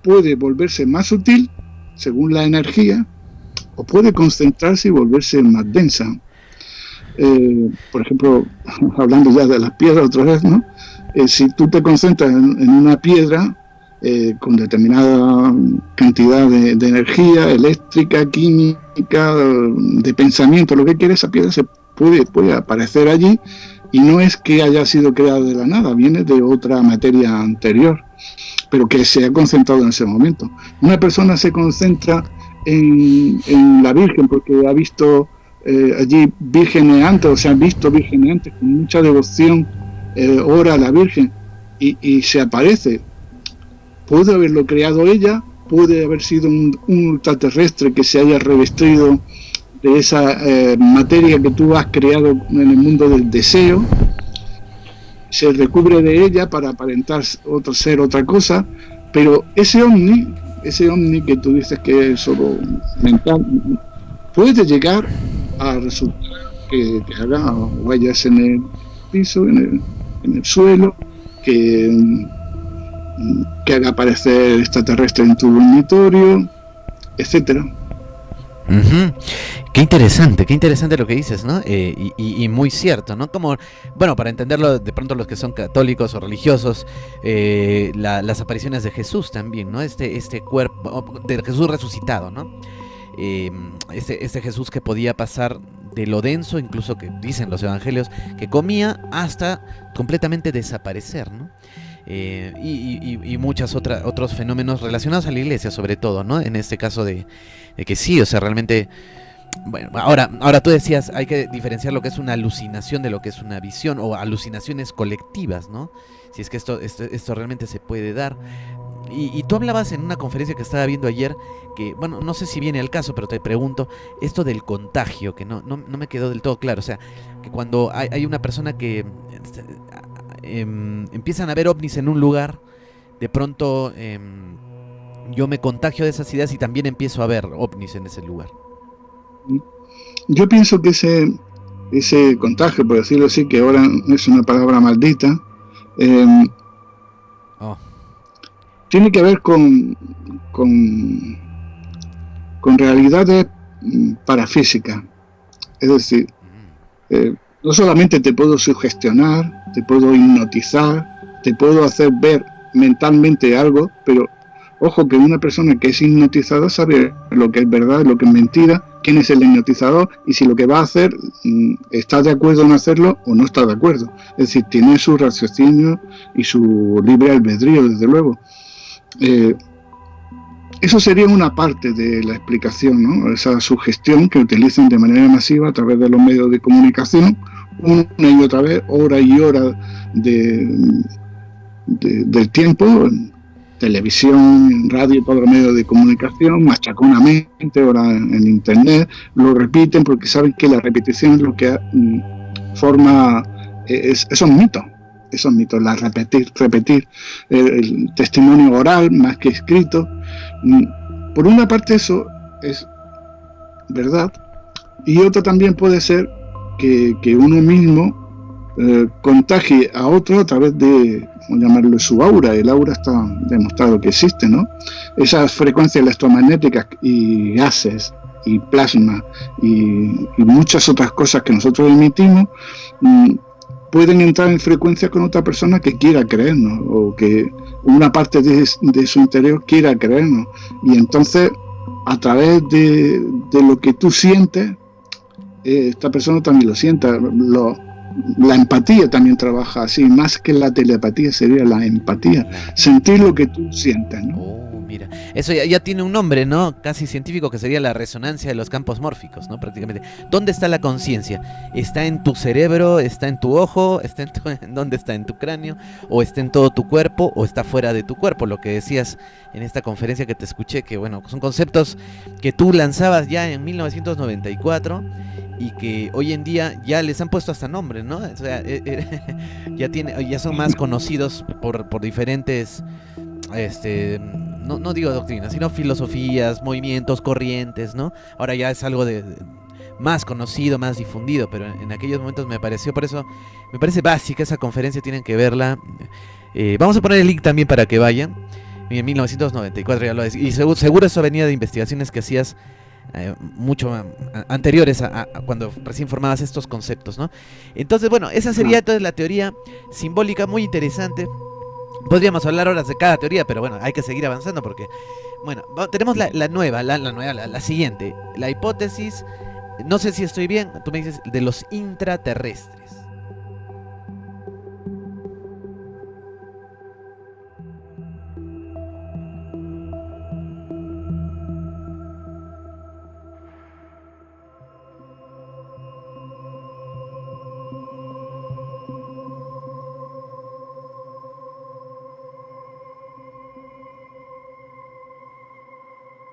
puede volverse más sutil según la energía, o puede concentrarse y volverse más densa. Por ejemplo, hablando ya de las piedras otra vez, ¿no? Si tú te concentras en una piedra con determinada cantidad de energía eléctrica, química, de pensamiento, lo que quiera, esa piedra se puede aparecer allí, y no es que haya sido creada de la nada, viene de otra materia anterior, pero que se ha concentrado en ese momento. Una persona se concentra en la Virgen porque ha visto allí vírgenes antes, o sea, han visto vírgenes antes con mucha devoción, ora a la Virgen y se aparece. Puede haberlo creado ella, puede haber sido un extraterrestre que se haya revestido de esa materia que tú has creado en el mundo del deseo, se recubre de ella para aparentar ser otra cosa, pero ese ovni que tú dices que es solo mental, puede llegar a resultar que haga huellas en el piso, en el suelo, que haga aparecer extraterrestre en tu dormitorio, etcétera. Ujú. Qué interesante lo que dices, ¿no? Y muy cierto, ¿no? Como, bueno, para entenderlo de pronto los que son católicos o religiosos, las apariciones de Jesús también, ¿no? Este cuerpo de Jesús resucitado, ¿no? Eh, este Jesús que podía pasar de lo denso, incluso que dicen los evangelios, que comía hasta completamente desaparecer, ¿no? Y muchos otros fenómenos relacionados a la iglesia, sobre todo, ¿no? En este caso de que sí, o sea, realmente. Bueno, ahora tú decías, hay que diferenciar lo que es una alucinación de lo que es una visión o alucinaciones colectivas, ¿no? Si es que esto realmente se puede dar. Y tú hablabas en una conferencia que estaba viendo ayer, que, bueno, no sé si viene al caso, pero te pregunto, esto del contagio, que no me quedó del todo claro. O sea, que cuando hay una persona que empiezan a ver ovnis en un lugar, de pronto yo me contagio de esas ideas y también empiezo a ver ovnis en ese lugar. Yo pienso que ese contagio, por decirlo así, que ahora es una palabra maldita, eh, Oh. tiene que ver con, con realidades parafísicas. Es decir, no solamente te puedo sugestionar, te puedo hipnotizar, te puedo hacer ver mentalmente algo, pero ojo que una persona que es hipnotizada sabe lo que es verdad, lo que es mentira, quién es el hipnotizador y si lo que va a hacer está de acuerdo en hacerlo o no está de acuerdo. Es decir, tiene su raciocinio y su libre albedrío, desde luego. Eso sería una parte de la explicación, ¿no? Esa sugestión que utilizan de manera masiva a través de los medios de comunicación, una y otra vez, hora y hora del tiempo, televisión, radio, todos los medios de comunicación, machaconamente, ahora en internet, lo repiten porque saben que la repetición es lo que forma esos mitos, la repetir, el testimonio oral más que escrito. Por una parte eso es verdad, y otra también puede ser que uno mismo contagie a otro a través de, ¿cómo llamarlo?, su aura. El aura está demostrado que existe, ¿no? Esas frecuencias electromagnéticas y gases y plasma y muchas otras cosas que nosotros emitimos pueden entrar en frecuencia con otra persona que quiera creernos o que una parte de su interior quiera creernos, y entonces a través de lo que tú sientes, esta persona también lo sienta. La empatía también trabaja así, más que la telepatía sería la empatía, sentir lo que tú sientes, ¿no? Oh, mira, eso ya tiene un nombre, ¿no? Casi científico, que sería la resonancia de los campos mórficos, ¿no? Prácticamente. ¿Dónde está la conciencia? ¿Está en tu cerebro? ¿Está en tu ojo? ¿En dónde está? ¿En tu cráneo? ¿O está en todo tu cuerpo? ¿O está fuera de tu cuerpo? Lo que decías en esta conferencia que te escuché, que bueno, son conceptos que tú lanzabas ya en 1994 y que hoy en día ya les han puesto hasta nombre, ¿no? O sea, ya son más conocidos por diferentes, no digo doctrinas, sino filosofías, movimientos, corrientes, ¿no? Ahora ya es algo de más conocido, más difundido, pero en aquellos momentos me pareció, por eso me parece básica esa conferencia, tienen que verla. Vamos a poner el link también para que vayan. En 1994 ya lo es, y seguro eso venía de investigaciones que hacías mucho anteriores a cuando recién formabas estos conceptos, ¿no? Entonces, bueno, esa sería entonces la teoría simbólica, muy interesante. Podríamos hablar horas de cada teoría, pero bueno, hay que seguir avanzando porque, bueno, tenemos la siguiente, la hipótesis, no sé si estoy bien, tú me dices, de los intraterrestres.